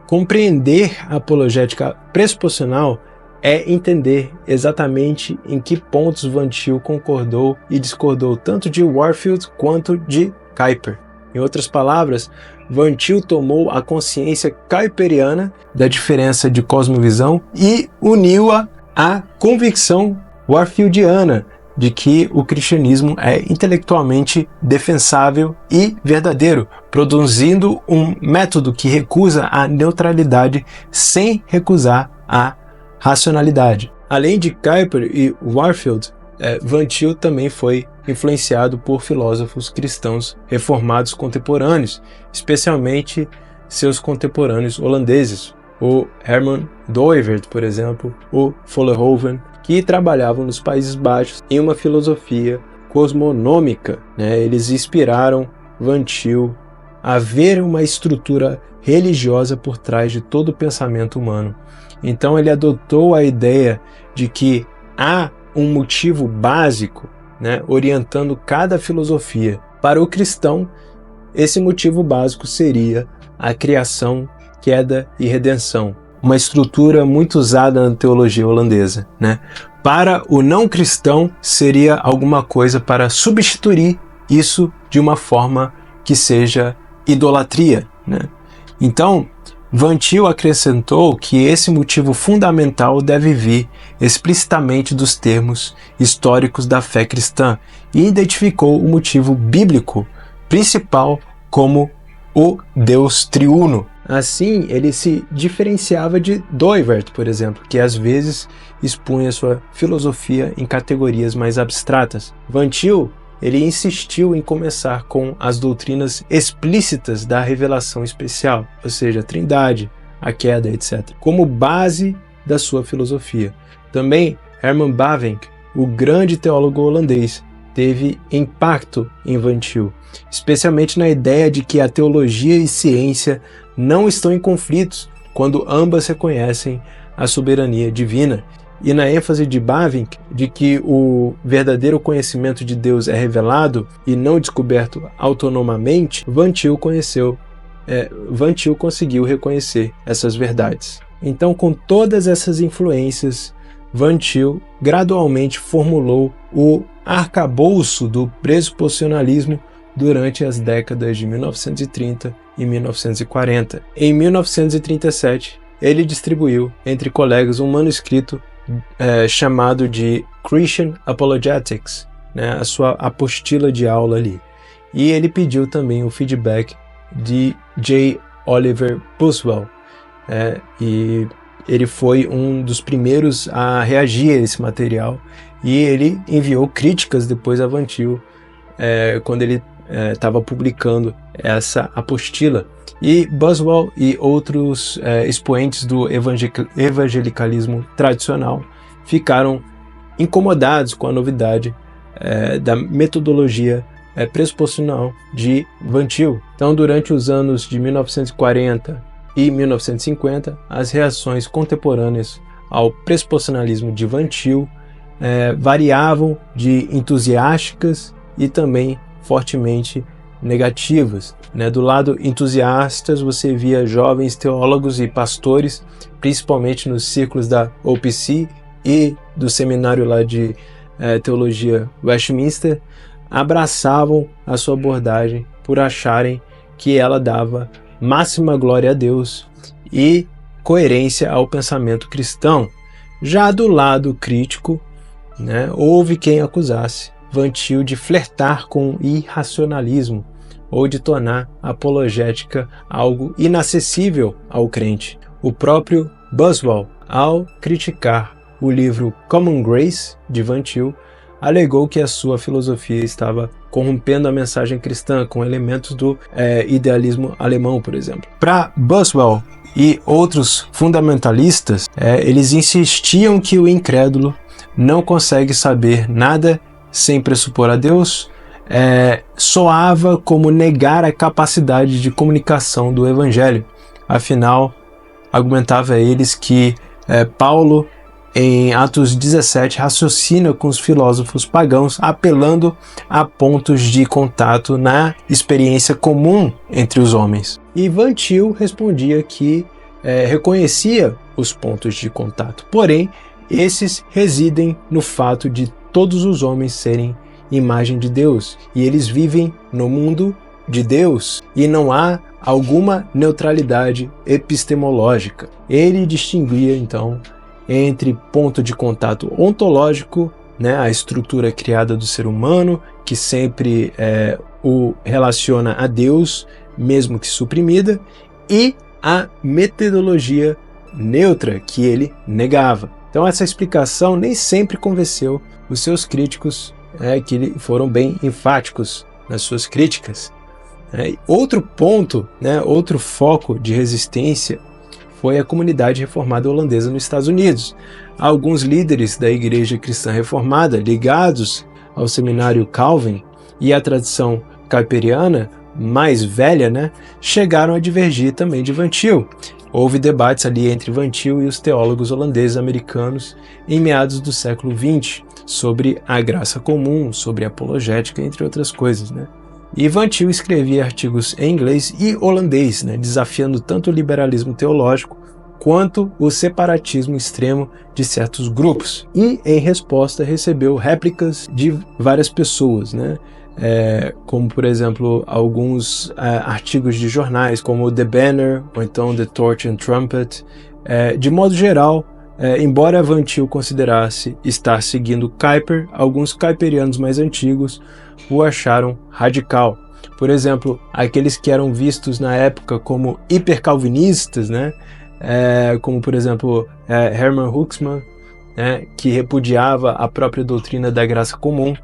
compreender a apologética pressuposicional é entender exatamente em que pontos Van Til concordou e discordou tanto de Warfield quanto de Kuyper. Em outras palavras, Van Til tomou a consciência kuiperiana da diferença de cosmovisão e uniu-a à convicção warfieldiana de que o cristianismo é intelectualmente defensável e verdadeiro, produzindo um método que recusa a neutralidade sem recusar a racionalidade. Além de Kuyper e Warfield, Van Til também foi influenciado por filósofos cristãos reformados contemporâneos, especialmente seus contemporâneos holandeses, o Herman Dooyeweerd, por exemplo, o Vollenhoven, que trabalhavam nos Países Baixos em uma filosofia cosmonômica, né? Eles inspiraram Van Til a ver uma estrutura religiosa por trás de todo o pensamento humano. Então ele adotou a ideia de que há um motivo básico, né, orientando cada filosofia. Para o cristão, esse motivo básico seria a criação, queda e redenção, uma estrutura muito usada na teologia holandesa, né? Para o não cristão, seria alguma coisa para substituir isso de uma forma que seja idolatria, né? Então, Van Til acrescentou que esse motivo fundamental deve vir explicitamente dos termos históricos da fé cristã e identificou o motivo bíblico principal como o Deus triuno. Assim, ele se diferenciava de Dooyeweerd, por exemplo, que às vezes expunha sua filosofia em categorias mais abstratas. Van Til, ele insistiu em começar com as doutrinas explícitas da revelação especial, ou seja, a trindade, a queda, etc., como base da sua filosofia. Também Herman Bavinck, o grande teólogo holandês, teve impacto em Van Til, especialmente na ideia de que a teologia e ciência não estão em conflitos quando ambas reconhecem a soberania divina, e na ênfase de Bavinck de que o verdadeiro conhecimento de Deus é revelado e não descoberto autonomamente, Van Til conseguiu reconhecer essas verdades. Então, com todas essas influências Van Til gradualmente formulou o arcabouço do pressuposicionalismo durante as décadas de 1930 e 1940. Em 1937, ele distribuiu entre colegas um manuscrito chamado de Christian Apologetics, né, a sua apostila de aula ali. E ele pediu também o feedback de J. Oliver Buswell, e ele foi um dos primeiros a reagir a esse material, e ele enviou críticas depois a Van Til, quando ele estava publicando essa apostila. E Buswell e outros expoentes do evangelicalismo tradicional ficaram incomodados com a novidade da metodologia pressuposicional de Van Til. Então, durante os anos de 1940 e 1950, as reações contemporâneas ao pressuposicionalismo de Van Til variavam de entusiásticas e também fortemente negativas, né? Do lado entusiastas, você via jovens teólogos e pastores, principalmente nos círculos da OPC e do seminário lá de teologia Westminster, abraçavam a sua abordagem por acharem que ela dava máxima glória a Deus e coerência ao pensamento cristão. Já do lado crítico, né, houve quem acusasse Van Til de flertar com irracionalismo ou de tornar a apologética algo inacessível ao crente. O próprio Buswell, ao criticar o livro Common Grace de Van Til, alegou que a sua filosofia estava corrompendo a mensagem cristã com elementos do idealismo alemão, por exemplo. Para Buswell e outros fundamentalistas, eles insistiam que o incrédulo não consegue saber nada sem pressupor a Deus, soava como negar a capacidade de comunicação do Evangelho. Afinal, argumentava eles que Paulo, em Atos 17, raciocina com os filósofos pagãos, apelando a pontos de contato na experiência comum entre os homens. E Van Til respondia que reconhecia os pontos de contato, porém, esses residem no fato de todos os homens serem imagem de Deus, e eles vivem no mundo de Deus, e não há alguma neutralidade epistemológica. Ele distinguia, então, entre ponto de contato ontológico, né, a estrutura criada do ser humano, que sempre o relaciona a Deus, mesmo que suprimida, e a metodologia neutra, que ele negava. Então essa explicação nem sempre convenceu os seus críticos, que foram bem enfáticos nas suas críticas. Outro ponto, outro foco de resistência foi a comunidade reformada holandesa nos Estados Unidos. Alguns líderes da Igreja Cristã Reformada, ligados ao seminário Calvin e à tradição kuiperiana mais velha, chegaram a divergir também de Van Til. Houve debates ali entre Van Til e os teólogos holandeses americanos em meados do século XX sobre a graça comum, sobre a apologética, entre outras coisas, E Van Til escrevia artigos em inglês e holandês, desafiando tanto o liberalismo teológico quanto o separatismo extremo de certos grupos. E, em resposta, recebeu réplicas de várias pessoas, como, por exemplo, alguns artigos de jornais, como The Banner, ou então The Torch and Trumpet. De modo geral, embora Van Til considerasse estar seguindo Kuyper, alguns kuiperianos mais antigos o acharam radical. Por exemplo, aqueles que eram vistos na época como hipercalvinistas, como, por exemplo, Hermann Huxman, que repudiava a própria doutrina da graça comum,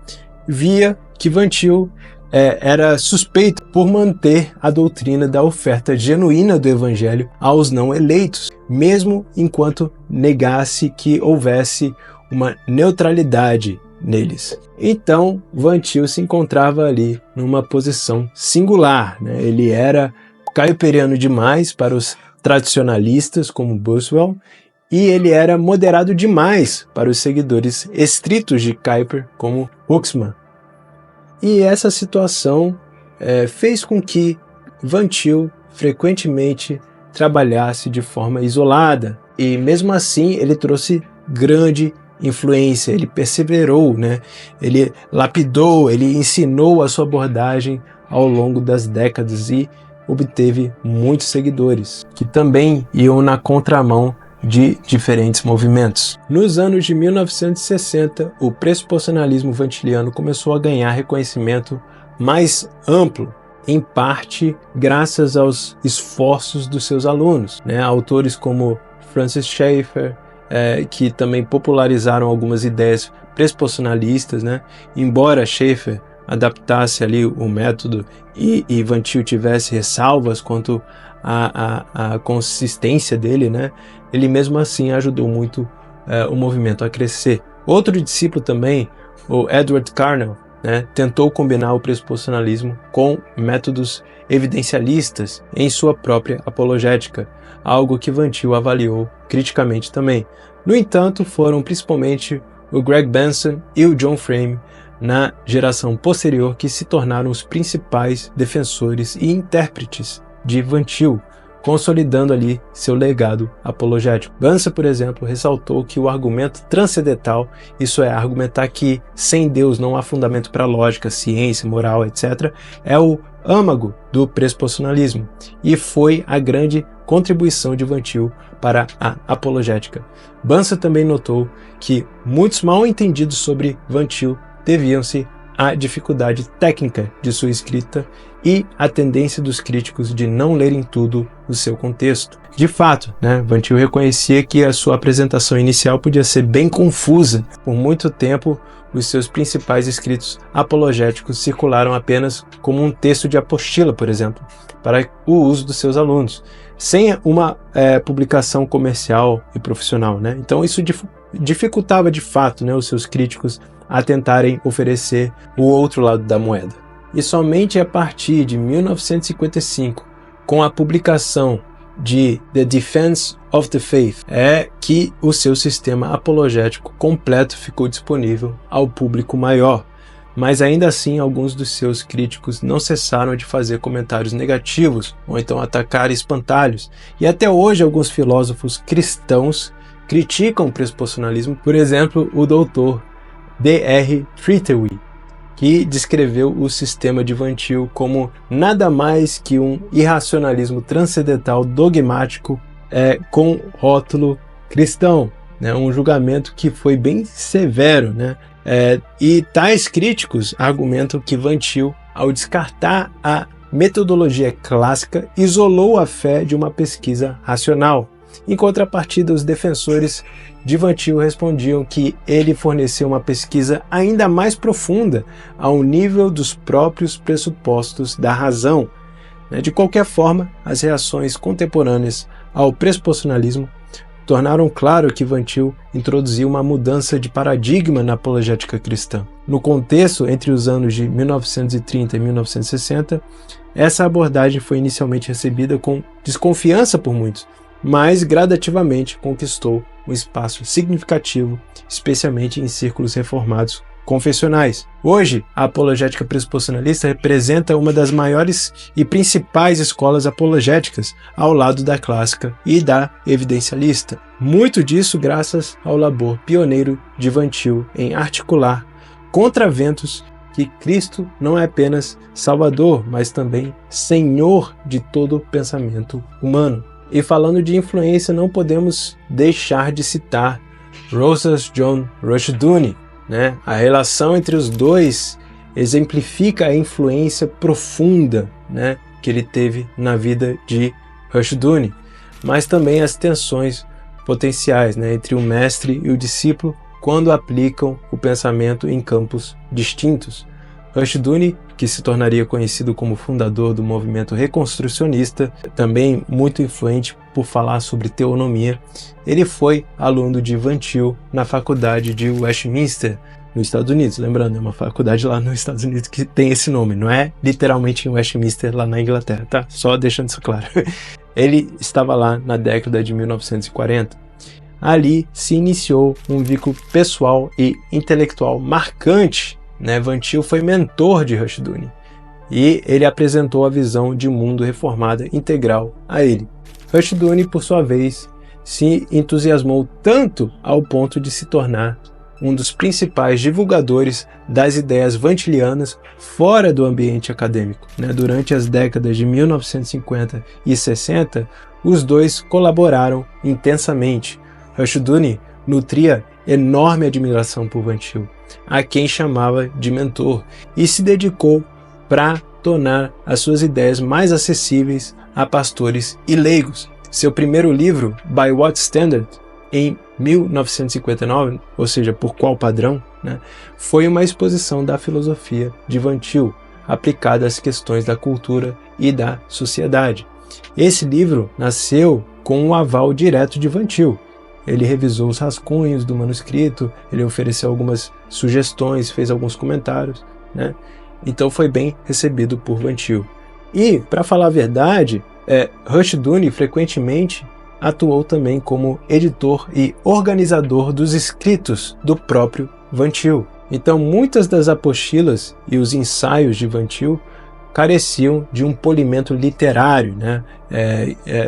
via que Van Til era suspeito por manter a doutrina da oferta genuína do Evangelho aos não eleitos, mesmo enquanto negasse que houvesse uma neutralidade neles. Então, Van Til se encontrava ali numa posição singular. Ele era kuiperiano demais para os tradicionalistas, como Buswell, e ele era moderado demais para os seguidores estritos de Kuyper, como Huxman. E essa situação fez com que Van Til frequentemente trabalhasse de forma isolada, e mesmo assim ele trouxe grande influência, ele perseverou, né? Ele lapidou, ele ensinou a sua abordagem ao longo das décadas e obteve muitos seguidores, que também iam na contramão de diferentes movimentos. Nos anos de 1960, o pressuposicionalismo vantiliano começou a ganhar reconhecimento mais amplo, em parte graças aos esforços dos seus alunos, né? Autores como Francis Schaeffer, que também popularizaram algumas ideias pressuposicionalistas, né? Embora Schaeffer adaptasse ali o método e Van Til tivesse ressalvas quanto à consistência dele, né? Ele mesmo assim ajudou muito o movimento a crescer. Outro discípulo também, o Edward Carnell, né, tentou combinar o pressuposicionalismo com métodos evidencialistas em sua própria apologética, algo que Van Til avaliou criticamente também. No entanto, foram principalmente o Greg Benson e o John Frame, na geração posterior, que se tornaram os principais defensores e intérpretes de Van Til, consolidando ali seu legado apologético. Benson, por exemplo, ressaltou que o argumento transcendental, isso é, argumentar que sem Deus não há fundamento para lógica, ciência, moral, etc., é o âmago do pressuposicionalismo, e foi a grande contribuição de Van Til para a apologética. Benson também notou que muitos mal-entendidos sobre Van Til deviam-se à dificuldade técnica de sua escrita e à tendência dos críticos de não lerem tudo no seu contexto. De fato, né, Van Til reconhecia que a sua apresentação inicial podia ser bem confusa. Por muito tempo, os seus principais escritos apologéticos circularam apenas como um texto de apostila, por exemplo, para o uso dos seus alunos, sem uma publicação comercial e profissional, né? Então isso dificultava de fato, né, os seus críticos a tentarem oferecer o outro lado da moeda. E somente a partir de 1955, com a publicação de The Defense of the Faith, é que o seu sistema apologético completo ficou disponível ao público maior. Mas ainda assim, alguns dos seus críticos não cessaram de fazer comentários negativos ou então atacar espantalhos. E até hoje alguns filósofos cristãos criticam o pressuposicionalismo, por exemplo, o doutor D.R. Trethewey, que descreveu o sistema de Van Til como nada mais que um irracionalismo transcendental dogmático com rótulo cristão, né? Um julgamento que foi bem severo, né? E tais críticos argumentam que Van Til, ao descartar a metodologia clássica, isolou a fé de uma pesquisa racional. Em contrapartida, os defensores de Van Til respondiam que ele forneceu uma pesquisa ainda mais profunda ao nível dos próprios pressupostos da razão. De qualquer forma, as reações contemporâneas ao pressuposicionalismo tornaram claro que Van Til introduziu uma mudança de paradigma na apologética cristã. No contexto entre os anos de 1930 e 1960, essa abordagem foi inicialmente recebida com desconfiança por muitos, mas gradativamente conquistou um espaço significativo, especialmente em círculos reformados confessionais. Hoje, a apologética pressuposicionalista representa uma das maiores e principais escolas apologéticas, ao lado da clássica e da evidencialista. Muito disso graças ao labor pioneiro de Van Til em articular contraventos que Cristo não é apenas Salvador, mas também Senhor de todo o pensamento humano. E falando de influência, não podemos deixar de citar Rousas John Rushdoony, né? A relação entre os dois exemplifica a influência profunda, né, que ele teve na vida de Rushdoony, mas também as tensões potenciais, né, entre o mestre e o discípulo quando aplicam o pensamento em campos distintos. Rushdoony, que se tornaria conhecido como fundador do movimento reconstrucionista, também muito influente por falar sobre teonomia, ele foi aluno de Van Til na faculdade de Westminster, nos Estados Unidos. Lembrando, é uma faculdade lá nos Estados Unidos que tem esse nome, não é literalmente em Westminster lá na Inglaterra, tá? Só deixando isso claro. Ele estava lá na década de 1940. Ali se iniciou um vínculo pessoal e intelectual marcante, né? Van Til foi mentor de Rushdoony e ele apresentou a visão de mundo reformada integral a ele. Rushdoony, por sua vez, se entusiasmou tanto ao ponto de se tornar um dos principais divulgadores das ideias vantilianas fora do ambiente acadêmico. Durante as décadas de 1950 e 60, os dois colaboraram intensamente. Rushdoony nutria enorme admiração por Van Til, a quem chamava de mentor, e se dedicou para tornar as suas ideias mais acessíveis a pastores e leigos. Seu primeiro livro, By What Standard, em 1959, ou seja, por qual padrão, foi uma exposição da filosofia de Van Til, aplicada às questões da cultura e da sociedade. Esse livro nasceu com o aval direto de Van Til. Ele revisou os rascunhos do manuscrito, ele ofereceu algumas sugestões, fez alguns comentários, Então foi bem recebido por Van Til. E, para falar a verdade, Rushdoony frequentemente atuou também como editor e organizador dos escritos do próprio Van Til. Então, muitas das apostilas e os ensaios de Van Til careciam de um polimento literário,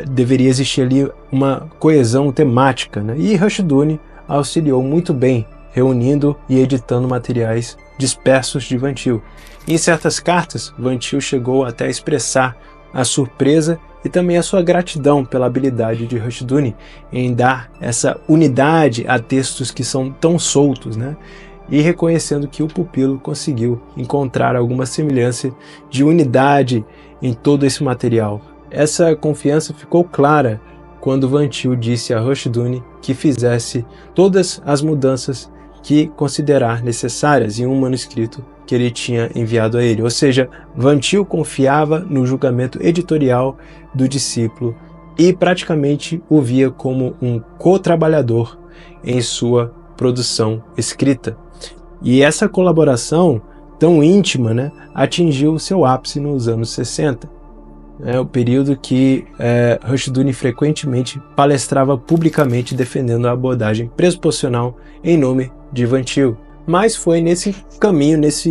deveria existir ali uma coesão temática, e Rushdoony auxiliou muito bem, reunindo e editando materiais dispersos de Van Til. Em certas cartas, Van Til chegou até a expressar a surpresa e também a sua gratidão pela habilidade de Rushdoony em dar essa unidade a textos que são tão soltos, e reconhecendo que o pupilo conseguiu encontrar alguma semelhança de unidade em todo esse material. Essa confiança ficou clara quando Van Til disse a Rushdoony que fizesse todas as mudanças que considerar necessárias em um manuscrito que ele tinha enviado a ele. Ou seja, Van Til confiava no julgamento editorial do discípulo e praticamente o via como um co-trabalhador em sua produção escrita. E essa colaboração tão íntima atingiu seu ápice nos anos 60. O período que Rushdoony frequentemente palestrava publicamente defendendo a abordagem pressuposicional em nome de Van Til. Mas foi nesse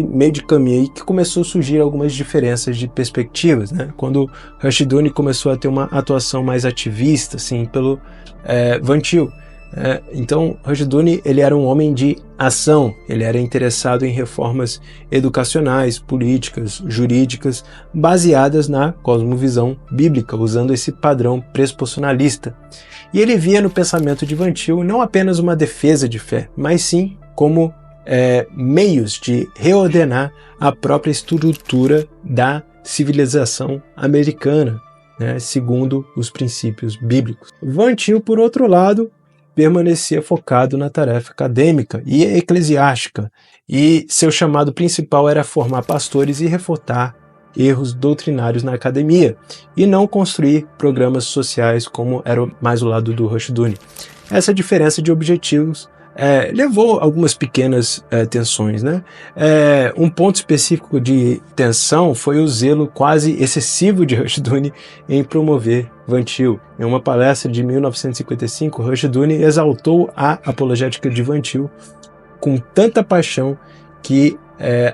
meio de caminho aí que começou a surgir algumas diferenças de perspectivas, Quando Rushdoony começou a ter uma atuação mais ativista, assim, pelo Van Til. Então, Rushdoony, ele era um homem de ação, ele era interessado em reformas educacionais, políticas, jurídicas, baseadas na cosmovisão bíblica, usando esse padrão pressuposicionalista. E ele via no pensamento de Van Til não apenas uma defesa de fé, mas sim como meios de reordenar a própria estrutura da civilização americana, segundo os princípios bíblicos. Van Til, por outro lado, permanecia focado na tarefa acadêmica e eclesiástica, e seu chamado principal era formar pastores e refutar erros doutrinários na academia, e não construir programas sociais como era mais o lado do Rushdoony. Essa diferença de objetivos levou algumas pequenas tensões. Um ponto específico de tensão foi o zelo quase excessivo de Rushdoony em promover Van Til. Em uma palestra de 1955, Rushdoony exaltou a apologética de Van Til com tanta paixão que,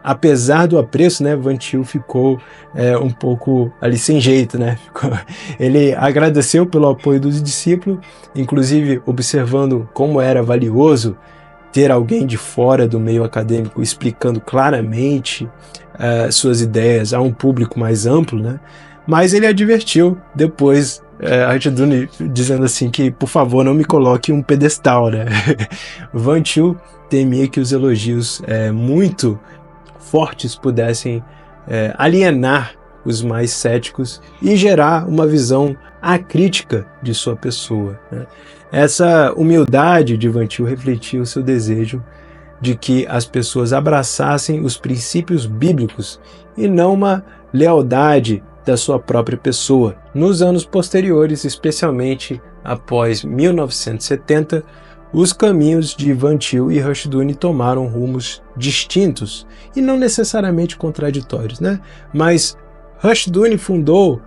apesar do apreço, Van Til ficou um pouco ali sem jeito. Ele agradeceu pelo apoio dos discípulos, inclusive observando como era valioso ter alguém de fora do meio acadêmico explicando claramente suas ideias a um público mais amplo, mas ele advertiu depois, Rushdoony dizendo assim que, por favor, não me coloque em um pedestal. Van Til temia que os elogios muito fortes pudessem alienar os mais céticos e gerar uma visão acrítica de sua pessoa. Essa humildade de Van Til refletia o seu desejo de que as pessoas abraçassem os princípios bíblicos e não uma lealdade da sua própria pessoa. Nos anos posteriores, especialmente após 1970, os caminhos de Van Til e Rushdoony tomaram rumos distintos e não necessariamente contraditórios, Mas Rushdoony fundou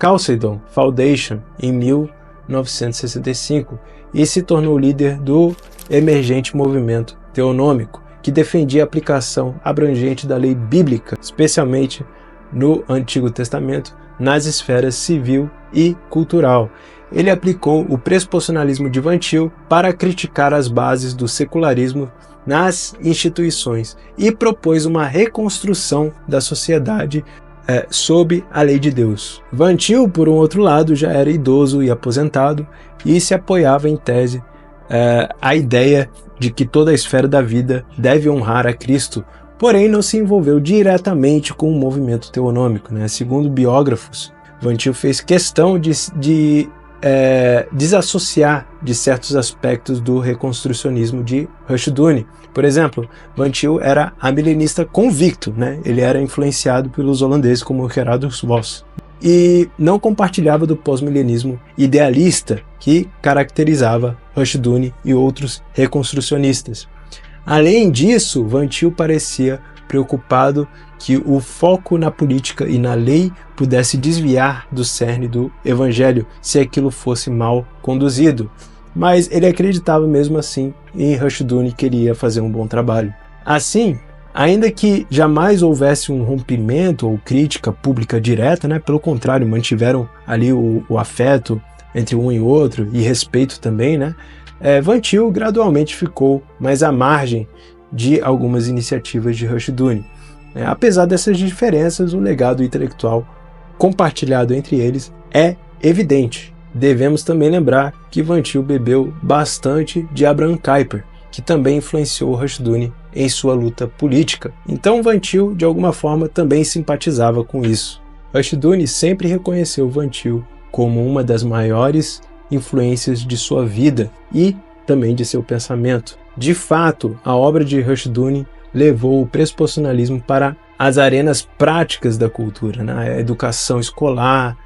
Chalcedon Foundation em 1965 e se tornou líder do emergente movimento teonômico, que defendia a aplicação abrangente da lei bíblica, especialmente no Antigo Testamento, nas esferas civil e cultural. ele aplicou o pressuposicionalismo de Van Til para criticar as bases do secularismo nas instituições e propôs uma reconstrução da sociedade sob a lei de Deus. Van Til, por um outro lado, já era idoso e aposentado e se apoiava em tese a ideia de que toda a esfera da vida deve honrar a Cristo, porém não se envolveu diretamente com o movimento teonômico, né? Segundo biógrafos, Van Til fez questão de desassociar de certos aspectos do reconstrucionismo de Rushdoony. Por exemplo, Van Til era amilenista convicto, né? Ele era influenciado pelos holandeses como Gerardus Vos e não compartilhava do pós-milenismo idealista que caracterizava Rushdoony e outros reconstrucionistas. Além disso, Van Til parecia preocupado que o foco na política e na lei pudesse desviar do cerne do evangelho se aquilo fosse mal conduzido. Mas ele acreditava mesmo assim em Rushdoony, que queria fazer um bom trabalho. Assim, ainda que jamais houvesse um rompimento ou crítica pública direta, né, pelo contrário, mantiveram ali o afeto entre um e outro e respeito também, né, Van Til gradualmente ficou mais à margem de algumas iniciativas de Rushdoony. Apesar dessas diferenças, o legado intelectual compartilhado entre eles é evidente. Devemos também lembrar que Van Til bebeu bastante de Abraham Kuyper, que também influenciou Rushdoony em sua luta política. Então Van Til, de alguma forma, também simpatizava com isso. Rushdoony sempre reconheceu Van Til como uma das maiores influências de sua vida e também de seu pensamento. De fato, a obra de Rushdoony levou o pressuposicionalismo para as arenas práticas da cultura, né? A educação escolar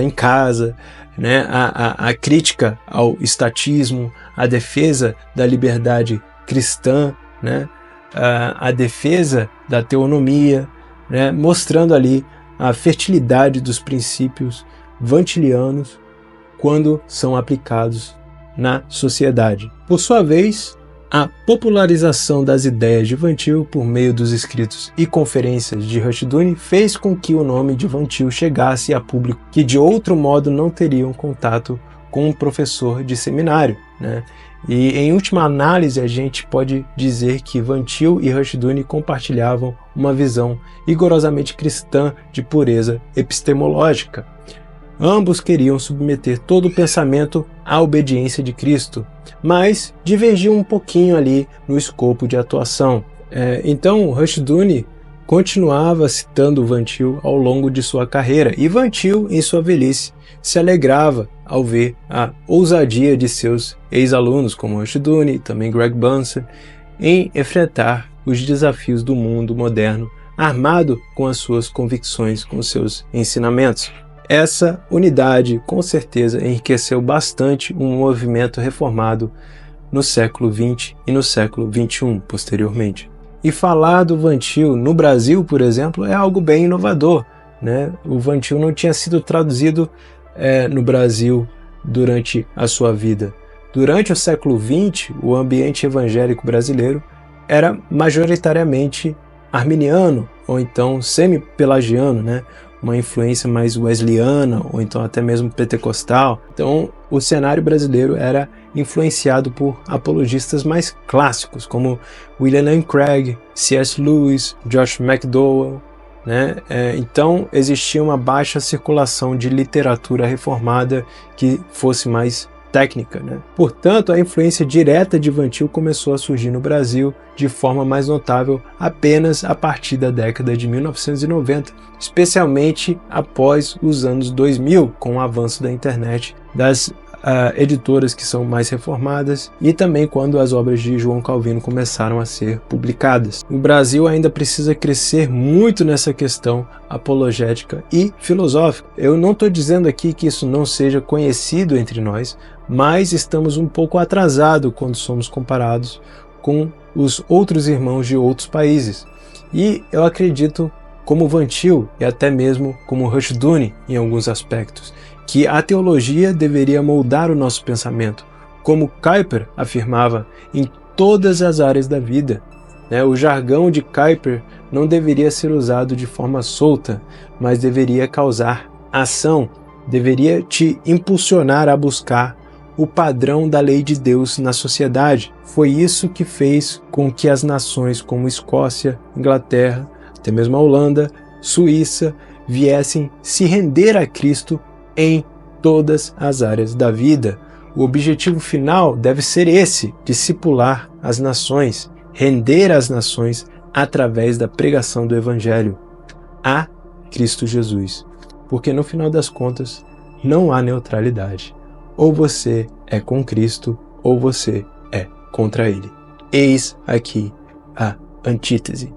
em casa, né? A crítica ao estatismo, a defesa da liberdade cristã, né? A defesa da teonomia, né? Mostrando ali a fertilidade dos princípios vantilianos quando são aplicados na sociedade. Por sua vez, a popularização das ideias de Van Til por meio dos escritos e conferências de Rushdoony fez com que o nome de Van Til chegasse a público que de outro modo não teriam contato com um professor de seminário, né? E em última análise a gente pode dizer que Van Til e Rushdoony compartilhavam uma visão rigorosamente cristã de pureza epistemológica. Ambos queriam submeter todo o pensamento à obediência de Cristo, mas divergiam um pouquinho ali no escopo de atuação. Então Rushdoony continuava citando Van Til ao longo de sua carreira, e Van Til, em sua velhice, se alegrava ao ver a ousadia de seus ex-alunos, como Rushdoony e também Greg Bunsen, em enfrentar os desafios do mundo moderno, armado com as suas convicções, com os seus ensinamentos. Essa unidade, com certeza, enriqueceu bastante um movimento reformado no século XX e no século XXI, posteriormente. E falar do Van Til no Brasil, por exemplo, é algo bem inovador, né? O Van Til não tinha sido traduzido no Brasil durante a sua vida. Durante o século XX, o ambiente evangélico brasileiro era majoritariamente arminiano, ou então semi-pelagiano, né? Uma influência mais wesleyana, ou então até mesmo pentecostal. Então, o cenário brasileiro era influenciado por apologistas mais clássicos, como William Lane Craig, C.S. Lewis, Josh McDowell, né? Então, existia uma baixa circulação de literatura reformada que fosse mais técnica, né? Portanto, a influência direta de Van Til começou a surgir no Brasil de forma mais notável apenas a partir da década de 1990, especialmente após os anos 2000, com o avanço da internet, das editoras que são mais reformadas e também quando as obras de João Calvino começaram a ser publicadas. O Brasil ainda precisa crescer muito nessa questão apologética e filosófica. Eu não estou dizendo aqui que isso não seja conhecido entre nós, mas estamos um pouco atrasados quando somos comparados com os outros irmãos de outros países. E eu acredito, como Van Til e até mesmo como Rushdoony em alguns aspectos, que a teologia deveria moldar o nosso pensamento, como Kuyper afirmava, em todas as áreas da vida. O jargão de Kuyper não deveria ser usado de forma solta, mas deveria causar ação, deveria te impulsionar a buscar o padrão da lei de Deus na sociedade. Foi isso que fez com que as nações como Escócia, Inglaterra, até mesmo a Holanda, Suíça, viessem se render a Cristo em todas as áreas da vida. O objetivo final deve ser esse: discipular as nações, render as nações através da pregação do Evangelho a Cristo Jesus. Porque no final das contas, não há neutralidade. Ou você é com Cristo, ou você é contra Ele. Eis aqui a antítese.